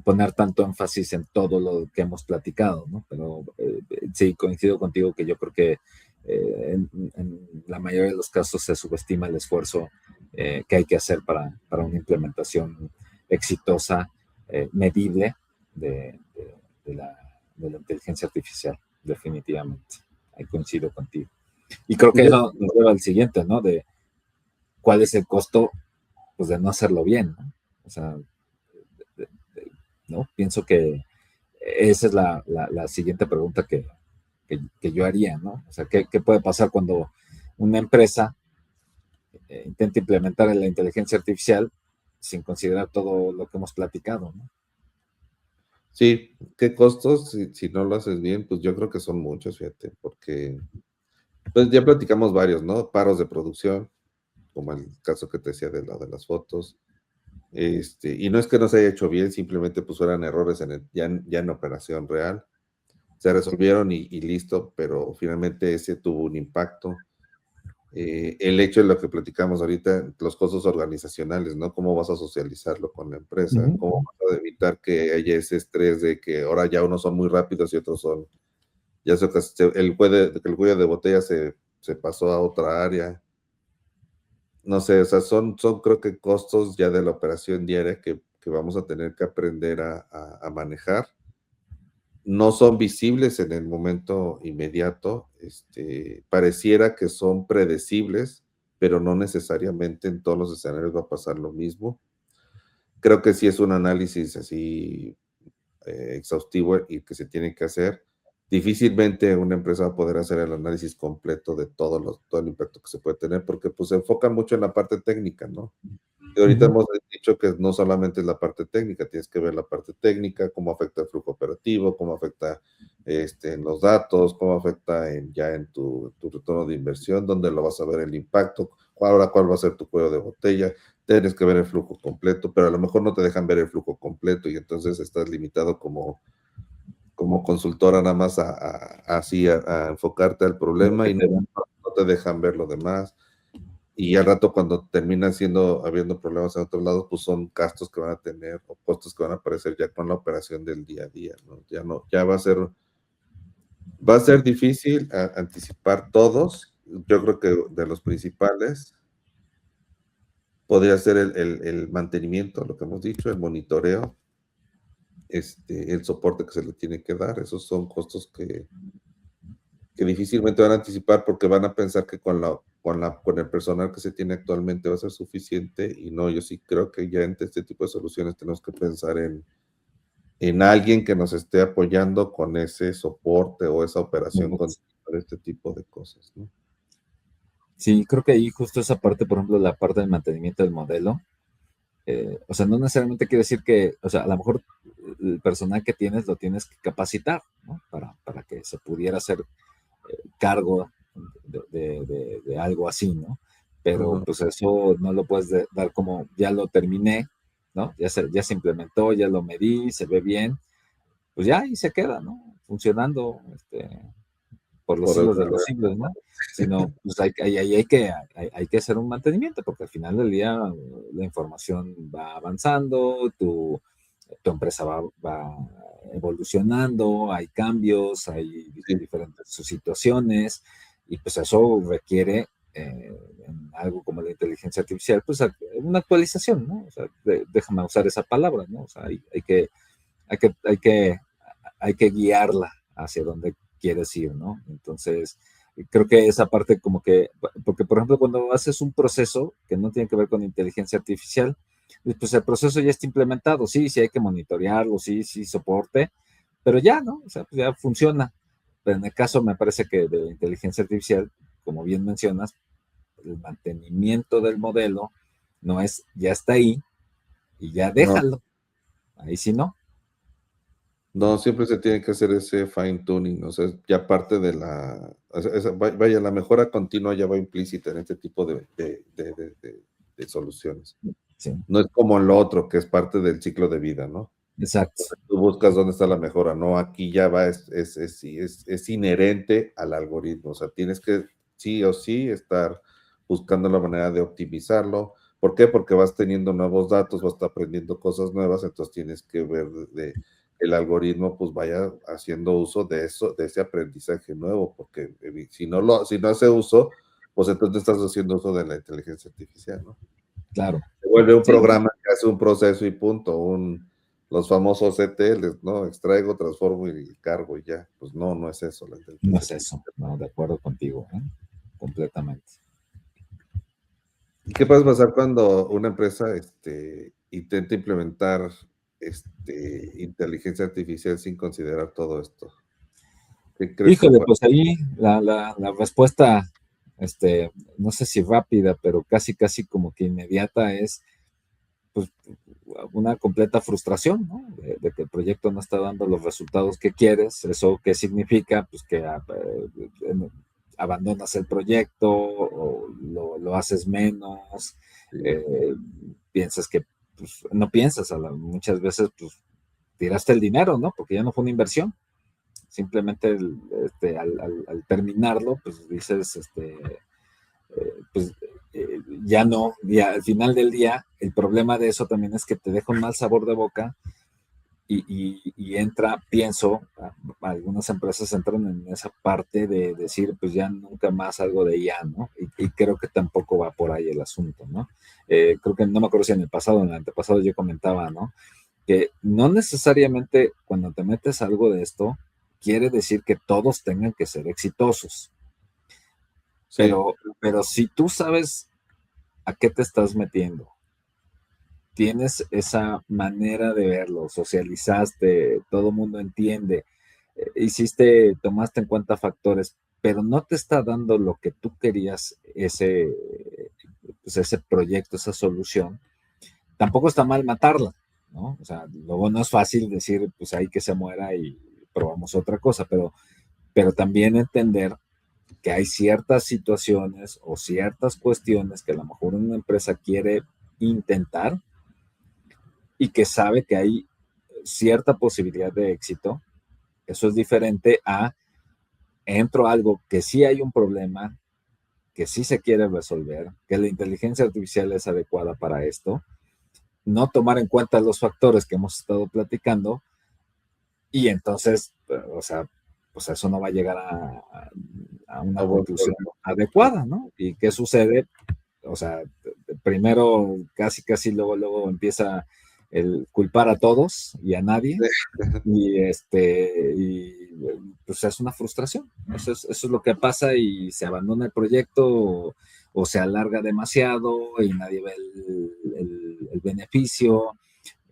poner tanto énfasis en todo lo que hemos platicado, ¿no? Pero sí, coincido contigo que yo creo que en la mayoría de los casos se subestima el esfuerzo que hay que hacer para una implementación exitosa, medible de la inteligencia artificial, definitivamente. Ahí coincido contigo. Y creo que eso nos lleva al siguiente, ¿no? De cuál es el costo, pues, de no hacerlo bien, ¿no? O sea, ¿no? Pienso que esa es la siguiente pregunta que yo haría, ¿no? O sea, ¿qué puede pasar cuando una empresa intenta implementar la inteligencia artificial sin considerar todo lo que hemos platicado, ¿no? Sí, ¿qué costos? Si no lo haces bien, pues yo creo que son muchos, fíjate, porque pues ya platicamos varios, ¿no? Paros de producción, como el caso que te decía de las fotos. Y no es que no se haya hecho bien, simplemente pues eran errores ya en operación real. Se resolvieron y listo, pero finalmente ese tuvo un impacto. El hecho de lo que platicamos ahorita, los costos organizacionales, ¿no? ¿Cómo vas a socializarlo con la empresa? ¿Cómo vas a evitar que haya ese estrés de que ahora ya unos son muy rápidos y otros son, ya el cuello de botella se pasó a otra área? No sé, o sea, son creo que costos ya de la operación diaria que vamos a tener que aprender a manejar. No son visibles en el momento inmediato, pareciera que son predecibles, pero no necesariamente en todos los escenarios va a pasar lo mismo. Creo que sí es un análisis así exhaustivo y que se tiene que hacer. Difícilmente una empresa va a poder hacer el análisis completo de todo el impacto que se puede tener, porque pues se enfoca mucho en la parte técnica, ¿no? Y ahorita hemos dicho que no solamente es la parte técnica, tienes que ver la parte técnica, cómo afecta el flujo operativo, cómo afecta en los datos, cómo afecta ya en tu retorno de inversión, dónde lo vas a ver el impacto, cuál va a ser tu cuello de botella, tienes que ver el flujo completo, pero a lo mejor no te dejan ver el flujo completo y entonces estás limitado como consultora nada más así a enfocarte al problema y no te dejan ver lo demás. Y al rato cuando terminan habiendo problemas en otros lados, pues son gastos que van a tener o costos que van a aparecer ya con la operación del día a día, ¿no? Ya va a ser difícil anticipar todos. Yo creo que de los principales, podría ser el mantenimiento, lo que hemos dicho, el monitoreo, el soporte que se le tiene que dar. Esos son costos que difícilmente van a anticipar porque van a pensar que con el personal que se tiene actualmente va a ser suficiente, y no, yo sí creo que ya en este tipo de soluciones tenemos que pensar en alguien que nos esté apoyando con ese soporte o esa operación con este tipo de cosas, ¿no? Sí, creo que ahí justo esa parte, por ejemplo, la parte del mantenimiento del modelo, o sea, no necesariamente quiere decir que, o sea, a lo mejor el personal que tienes lo tienes que capacitar, ¿no? Para que se pudiera hacer cargo de algo así, ¿no? Pero pues eso no lo puedes dar como, ya lo terminé, ¿no? Ya se implementó, ya lo medí, se ve bien, pues ya ahí se queda, ¿no? Funcionando, por los Por el siglos de los siglos, ¿no? Sino, pues hay que hacer un mantenimiento, porque al final del día la información va avanzando, tu empresa va evolucionando, hay cambios, hay diferentes situaciones, y pues eso requiere en algo como la inteligencia artificial, pues una actualización, ¿no? O sea, déjame usar esa palabra, ¿no? O sea, hay que guiarla hacia donde quieres ir, ¿no? Entonces, creo que esa parte como que, porque por ejemplo, cuando haces un proceso que no tiene que ver con inteligencia artificial, pues el proceso ya está implementado, sí, sí hay que monitorearlo, sí, sí, soporte, pero ya, ¿no? O sea, pues ya funciona. Pero en el caso, me parece que de la inteligencia artificial, como bien mencionas, el mantenimiento del modelo no es, ya está ahí y ya No, déjalo. Ahí sí no. no, siempre se tiene que hacer ese fine tuning, o sea, ya parte de vaya, la mejora continua ya va implícita en este tipo de soluciones. Sí, No es como en lo otro, que es parte del ciclo de vida, ¿no? exacto. Tú buscas dónde está la mejora, no, aquí ya va, es inherente al algoritmo, o sea, tienes que sí o sí estar buscando la manera de optimizarlo. ¿Por qué? Porque vas teniendo nuevos datos, vas aprendiendo cosas nuevas, entonces tienes que ver el algoritmo pues vaya haciendo uso de eso, de ese aprendizaje nuevo, porque si no hace uso, pues entonces estás haciendo uso de la inteligencia artificial, ¿no? Claro. Se vuelve un Sí, programa que hace un proceso y punto, los famosos ETLs, ¿no? Extraigo, transformo y cargo y ya. Pues no, no es eso la no inteligencia es eso, artificial. no, de acuerdo contigo, ¿eh? Completamente. ¿Y qué puede pasar cuando una empresa intenta implementar inteligencia artificial sin considerar todo esto? ¿Qué crees que Híjole, puede? pues ahí la respuesta, no sé si rápida, pero casi como que inmediata es, pues, una completa frustración, ¿no? De que el proyecto no está dando los resultados que quieres. ¿Eso qué significa? Pues que abandonas el proyecto o lo haces menos, Sí, eh, piensas que, pues, no piensas, muchas veces, pues, tiraste el dinero, ¿no? Porque ya no fue una inversión. Simplemente al terminarlo, pues dices, pues ya no, y al final del día, el problema de eso también es que te deja un mal sabor de boca y entra, pienso, algunas empresas entran en esa parte de decir, pues ya nunca más algo de IA, ¿no? Y creo que tampoco va por ahí el asunto, ¿no? Creo que no me acuerdo si en el pasado o en el antepasado yo comentaba, ¿no? Que no necesariamente cuando te metes algo de esto, quiere decir que todos tengan que ser exitosos, sí, pero si tú sabes a qué te estás metiendo, tienes esa manera de verlo, socializaste, todo el mundo entiende, tomaste en cuenta factores, pero no te está dando lo que tú querías, pues ese proyecto, esa solución, tampoco está mal matarla, ¿no? O sea, luego no es fácil decir, pues ahí que se muera y probamos otra cosa, pero también entender que hay ciertas situaciones o ciertas cuestiones que a lo mejor una empresa quiere intentar y que sabe que hay cierta posibilidad de éxito. Eso es diferente a entro a algo que sí hay un problema, que sí se quiere resolver, que la inteligencia artificial es adecuada para esto, no tomar en cuenta los factores que hemos estado platicando y entonces, o sea, pues eso no va a llegar a una a buen conclusión puerto. adecuada, ¿no? ¿Y qué sucede? o sea, primero casi luego empieza el culpar a todos y a nadie, y pues es una frustración. Eso es lo que pasa y se abandona el proyecto o se alarga demasiado y nadie ve el beneficio,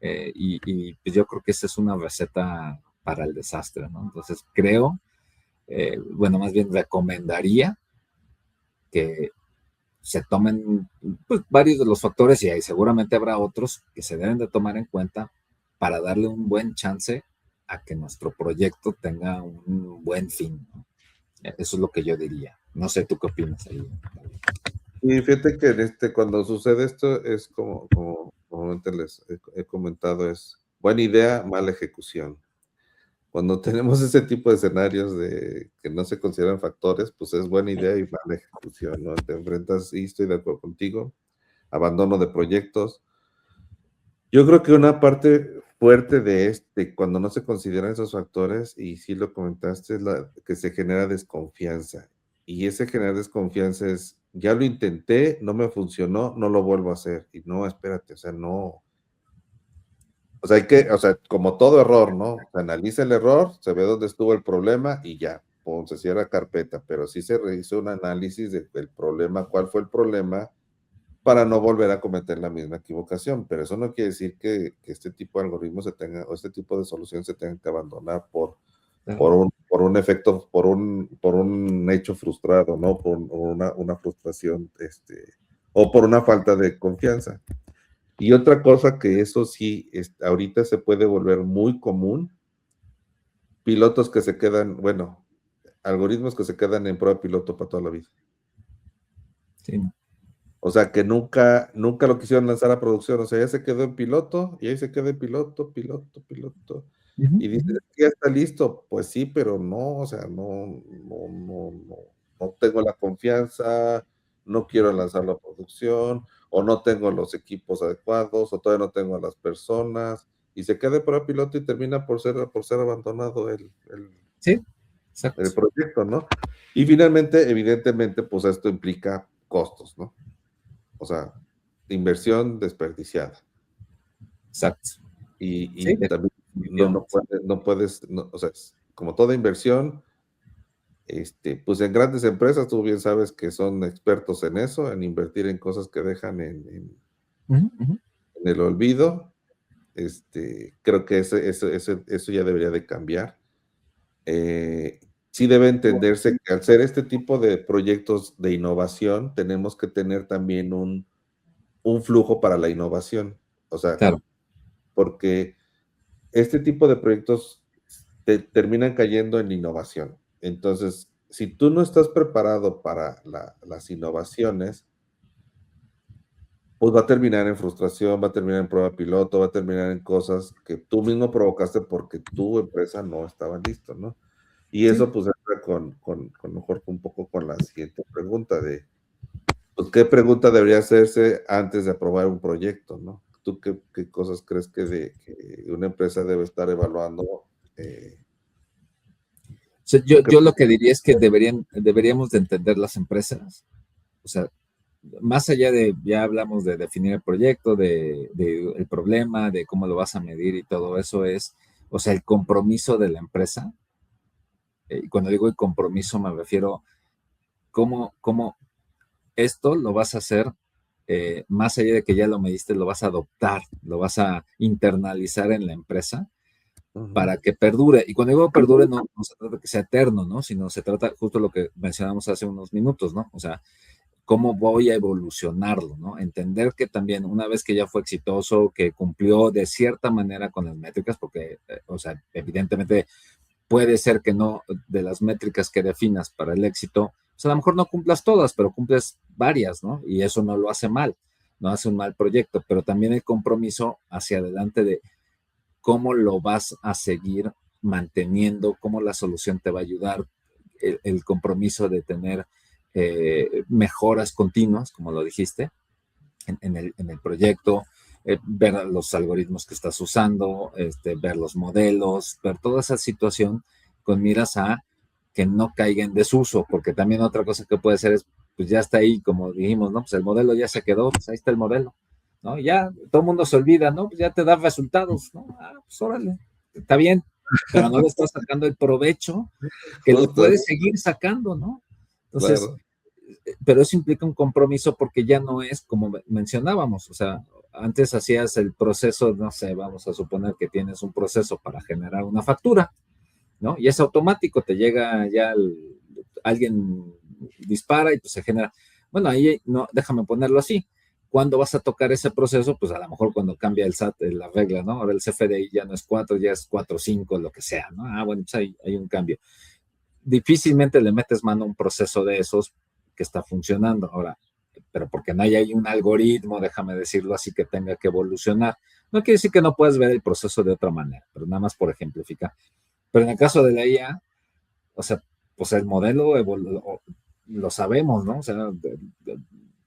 y pues yo creo que esa es una receta para el desastre, ¿no? Entonces creo, bueno, más bien recomendaría que se tomen pues, varios de los factores y ahí seguramente habrá otros que se deben de tomar en cuenta para darle un buen chance a que nuestro proyecto tenga un buen fin, ¿no? Eso es lo que yo diría. No sé, ¿tú qué opinas ahí? Y fíjate que cuando sucede esto es como antes les he comentado, es buena idea, mala ejecución. Cuando tenemos ese tipo de escenarios de que no se consideran factores, pues es buena idea y mala ejecución, ¿no? Te enfrentas, y estoy de acuerdo contigo, abandono de proyectos. Yo creo que una parte fuerte de cuando no se consideran esos factores, y sí lo comentaste, es la que se genera desconfianza. Y ese generar desconfianza es, ya lo intenté, no me funcionó, no lo vuelvo a hacer. Y no, espérate, o sea, no. O sea, o sea, como todo error, ¿no? Se analiza el error, se ve dónde estuvo el problema y ya, pum, se cierra carpeta. Pero sí se realizó un análisis del problema, cuál fue el problema, para no volver a cometer la misma equivocación. Pero eso no quiere decir que este tipo de algoritmos o este tipo de solución se tengan que abandonar por un efecto, por un hecho frustrado, ¿no? Por una frustración, o por una falta de confianza. Y otra cosa que eso sí, ahorita se puede volver muy común, pilotos que se quedan, bueno, algoritmos que se quedan en prueba piloto para toda la vida. Sí. O sea, que nunca lo quisieron lanzar a producción. O sea, ya se quedó en piloto y ahí se queda en piloto. Y dices, ya está listo. Pues sí, pero no, o sea, no tengo la confianza, no quiero lanzarlo a producción, o no tengo los equipos adecuados, o todavía no tengo a las personas, y se queda para piloto y termina por ser abandonado Sí, exacto. el proyecto, ¿no? Y finalmente, evidentemente, pues esto implica costos, ¿no? O sea, inversión desperdiciada. Exacto. Y Sí, también no puedes, o sea, como toda inversión, pues en grandes empresas, tú bien sabes que son expertos en eso, en invertir en cosas que dejan en el olvido. Creo que eso ya debería de cambiar. Sí debe entenderse que al ser este tipo de proyectos de innovación, tenemos que tener también un flujo para la innovación. O sea, claro. porque este tipo de proyectos terminan cayendo en innovación. Entonces, si tú no estás preparado para las innovaciones, pues va a terminar en frustración, va a terminar en prueba piloto, va a terminar en cosas que tú mismo provocaste porque tu empresa no estaba listo, ¿no? Y eso pues entra mejor un poco con la siguiente pregunta de, pues, ¿qué pregunta debería hacerse antes de aprobar un proyecto, no? ¿Tú qué cosas crees que una empresa debe estar evaluando? O sea, yo lo que diría es que deberíamos de entender las empresas, o sea, más allá de, ya hablamos de definir el proyecto, de el problema, de cómo lo vas a medir y todo eso es, o sea, el compromiso de la empresa. Y cuando digo el compromiso me refiero cómo esto lo vas a hacer, más allá de que ya lo mediste, lo vas a adoptar, lo vas a internalizar en la empresa para que perdure. Y cuando digo perdure, no se trata de que sea eterno, ¿no? Sino se trata justo lo que mencionamos hace unos minutos, ¿no? O sea, cómo voy a evolucionarlo, ¿no? Entender que también una vez que ya fue exitoso, que cumplió de cierta manera con las métricas, porque, o sea, evidentemente puede ser que no, de las métricas que definas para el éxito, pues a lo mejor no cumplas todas, pero cumples varias, ¿no? Y eso no lo hace mal, no hace un mal proyecto, pero también el compromiso hacia adelante de cómo lo vas a seguir manteniendo, cómo la solución te va a ayudar, el compromiso de tener mejoras continuas, como lo dijiste, en el proyecto, ver los algoritmos que estás usando, ver los modelos, ver toda esa situación con miras a que no caiga en desuso, porque también otra cosa que puede ser es, pues ya está ahí, como dijimos, ¿no? Pues el modelo ya se quedó, pues ahí está el modelo, ¿no? Ya todo el mundo se olvida, ¿no? Pues ya te da resultados, ¿no? Ah, pues órale, está bien, pero no le estás sacando el provecho que le Justo, puedes seguir sacando, ¿no? Entonces, claro. pero eso implica un compromiso porque ya no es como mencionábamos, o sea, antes hacías el proceso, no sé, vamos a suponer que tienes un proceso para generar una factura, ¿no? Y es automático, te llega ya alguien dispara y pues se genera. Bueno, ahí no, déjame ponerlo así. ¿Cuándo vas a tocar ese proceso? Pues a lo mejor cuando cambia el SAT, la regla, ¿no? Ahora el CFDI ya no es 4, ya es 4, 5, lo que sea, ¿no? Ah, bueno, pues hay un cambio. Difícilmente le metes mano a un proceso de esos que está funcionando ahora, pero porque no hay ahí un algoritmo, déjame decirlo así, que tenga que evolucionar. No quiere decir que no puedas ver el proceso de otra manera, pero nada más por ejemplificar. Pero en el caso de la IA, o sea, pues el modelo lo sabemos, ¿no? O sea,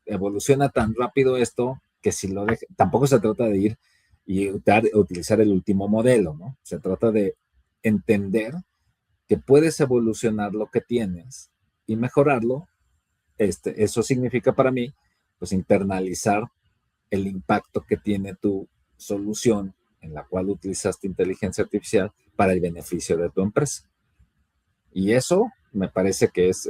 evoluciona tan rápido esto que si lo deja, tampoco se trata de ir y utilizar el último modelo, ¿no? Se trata de entender que puedes evolucionar lo que tienes y mejorarlo. Eso significa para mí, pues, internalizar el impacto que tiene tu solución en la cual utilizaste inteligencia artificial para el beneficio de tu empresa. Y eso me parece que es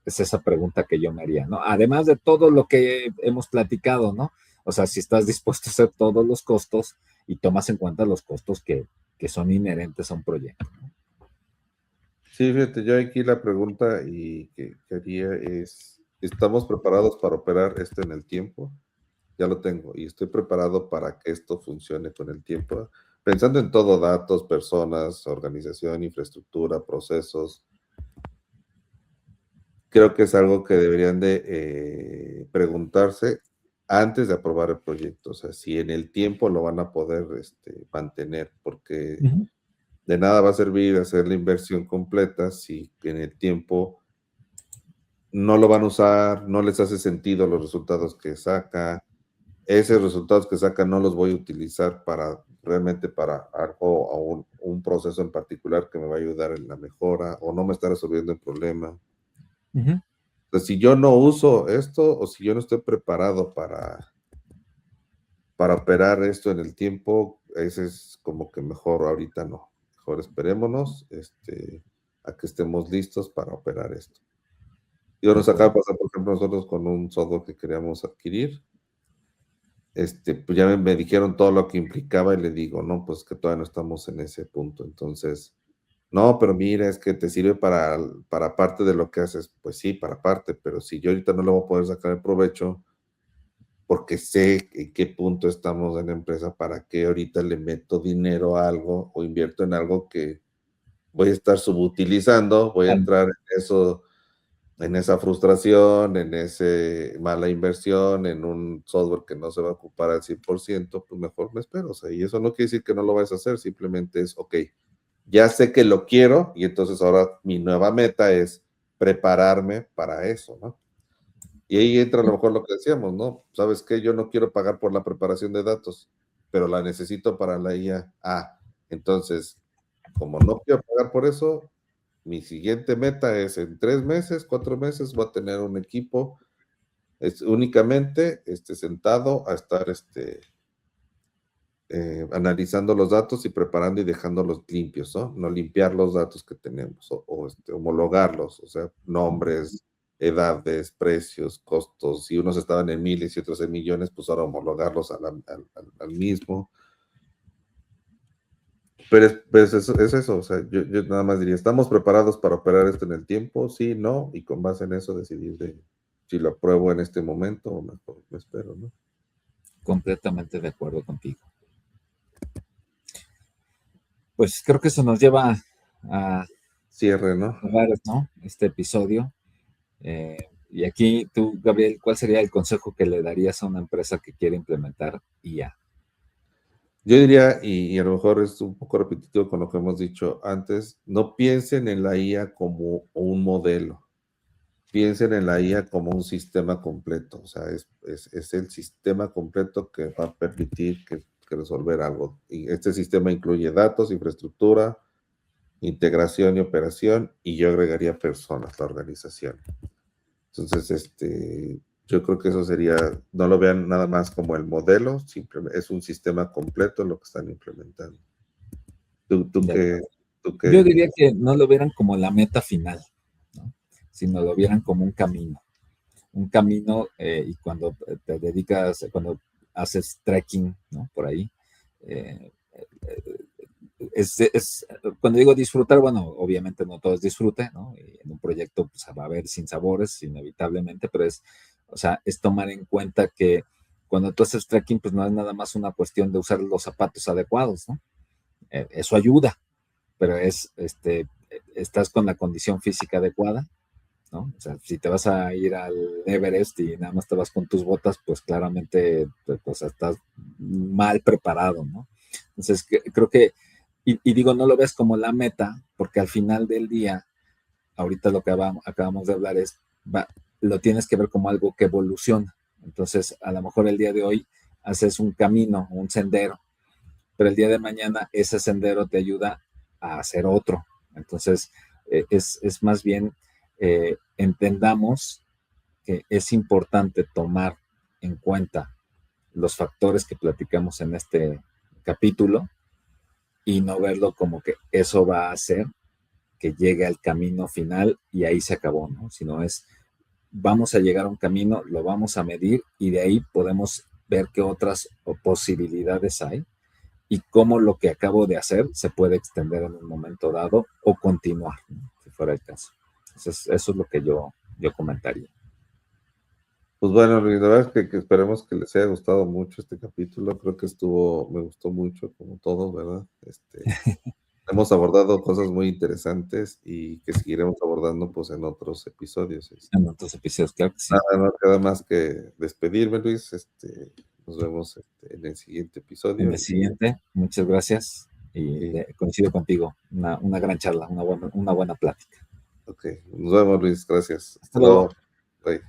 esa pregunta que yo me haría, ¿no? Además de todo lo que hemos platicado, ¿no? O sea, si estás dispuesto a hacer todos los costos y tomas en cuenta los costos que son inherentes a un proyecto. Sí, fíjate, yo aquí la pregunta y que haría es, ¿estamos preparados para operar esto en el tiempo? Ya lo tengo y estoy preparado para que esto funcione con el tiempo, pensando en todo, datos, personas, organización, infraestructura, procesos. Creo que es algo que deberían de preguntarse antes de aprobar el proyecto, o sea, si en el tiempo lo van a poder mantener, porque Uh-huh. de nada va a servir hacer la inversión completa si en el tiempo no lo van a usar, no les hace sentido los resultados que saca. Esos resultados que saca no los voy a utilizar para realmente para algo o un proceso en particular que me va a ayudar en la mejora o no me está resolviendo el problema. Uh-huh. Entonces, si yo no uso esto o si yo no estoy preparado para operar esto en el tiempo, ese es como que mejor ahorita no. Mejor esperémonos a que estemos listos para operar esto. Y nos acaba de pasar, por ejemplo, nosotros con un software que queríamos adquirir. Pues ya me dijeron todo lo que implicaba y le digo, no, pues que todavía no estamos en ese punto. Entonces, no, pero mira, es que te sirve para parte de lo que haces. Pues sí, para parte, pero si yo ahorita no le voy a poder sacar el provecho, porque sé en qué punto estamos en la empresa, para qué ahorita le meto dinero a algo o invierto en algo que voy a estar subutilizando, voy a entrar en eso, en esa frustración, en esa mala inversión, en un software que no se va a ocupar al 100%, pues mejor me espero. O sea, y eso no quiere decir que no lo vayas a hacer, simplemente es, ok, ya sé que lo quiero y entonces ahora mi nueva meta es prepararme para eso, ¿no? Y ahí entra a lo mejor lo que decíamos, ¿no? ¿Sabes qué? Yo no quiero pagar por la preparación de datos, pero la necesito para la IA. Ah, entonces, como no quiero pagar por eso, mi siguiente meta es en 3 meses, 4 meses, voy a tener un equipo únicamente sentado a estar analizando los datos y preparando y dejándolos limpios, ¿no? No limpiar los datos que tenemos o homologarlos, o sea, nombres, edades, precios, costos. Si unos estaban en miles y otros en millones, pues ahora homologarlos al mismo. Pero es eso, o sea, yo nada más diría, ¿estamos preparados para operar esto en el tiempo? Sí, no, y con base en eso decidir si lo apruebo en este momento o mejor me espero, ¿no? Completamente de acuerdo contigo. Pues creo que eso nos lleva a Cierre, ¿no? cerrar, ¿no? Este episodio. Y aquí tú, Gabriel, ¿cuál sería el consejo que le darías a una empresa que quiere implementar IA? Yo diría, y a lo mejor es un poco repetitivo con lo que hemos dicho antes, no piensen en la IA como un modelo, piensen en la IA como un sistema completo, o sea, es el sistema completo que va a permitir que resolver algo. Y este sistema incluye datos, infraestructura, integración y operación, y yo agregaría personas, la organización. Entonces, yo creo que eso sería, no lo vean nada más como el modelo, simplemente es un sistema completo lo que están implementando. ¿Tú qué? Yo diría que no lo vieran como la meta final, ¿no? Sino lo vieran como un camino. Un camino, y cuando te dedicas, cuando haces trekking, ¿no? Por ahí, eh, cuando digo disfrutar, bueno, obviamente no todo es disfrute, ¿no? Y en un proyecto pues, va a haber sinsabores, inevitablemente, pero o sea, es tomar en cuenta que cuando tú haces trekking, pues no es nada más una cuestión de usar los zapatos adecuados, ¿no? Eso ayuda, pero estás con la condición física adecuada, ¿no? O sea, si te vas a ir al Everest y nada más te vas con tus botas, pues claramente pues, estás mal preparado, ¿no? Entonces, creo que, y digo, no lo ves como la meta, porque al final del día, ahorita lo que acabamos de hablar lo tienes que ver como algo que evoluciona. Entonces, a lo mejor el día de hoy haces un camino, un sendero, pero el día de mañana ese sendero te ayuda a hacer otro. Entonces, es más bien, entendamos que es importante tomar en cuenta los factores que platicamos en este capítulo y no verlo como que eso va a hacer que llegue al camino final y ahí se acabó, ¿no? Sino vamos a llegar a un camino, lo vamos a medir y de ahí podemos ver qué otras posibilidades hay y cómo lo que acabo de hacer se puede extender en un momento dado o continuar, ¿no? Si fuera el caso. Entonces, eso es lo que yo comentaría. Pues bueno, Luis, la verdad es que esperemos que les haya gustado mucho este capítulo. Creo que me gustó mucho, como todo, ¿verdad? Hemos abordado cosas muy interesantes y que seguiremos abordando pues en otros episodios. En otros episodios, claro que sí. Nada, no queda más que despedirme, Luis. Nos vemos en el siguiente episodio. En el siguiente, muchas gracias y coincido contigo. Una gran charla, una buena plática. Ok, nos vemos, Luis. Gracias. Hasta luego. Bye.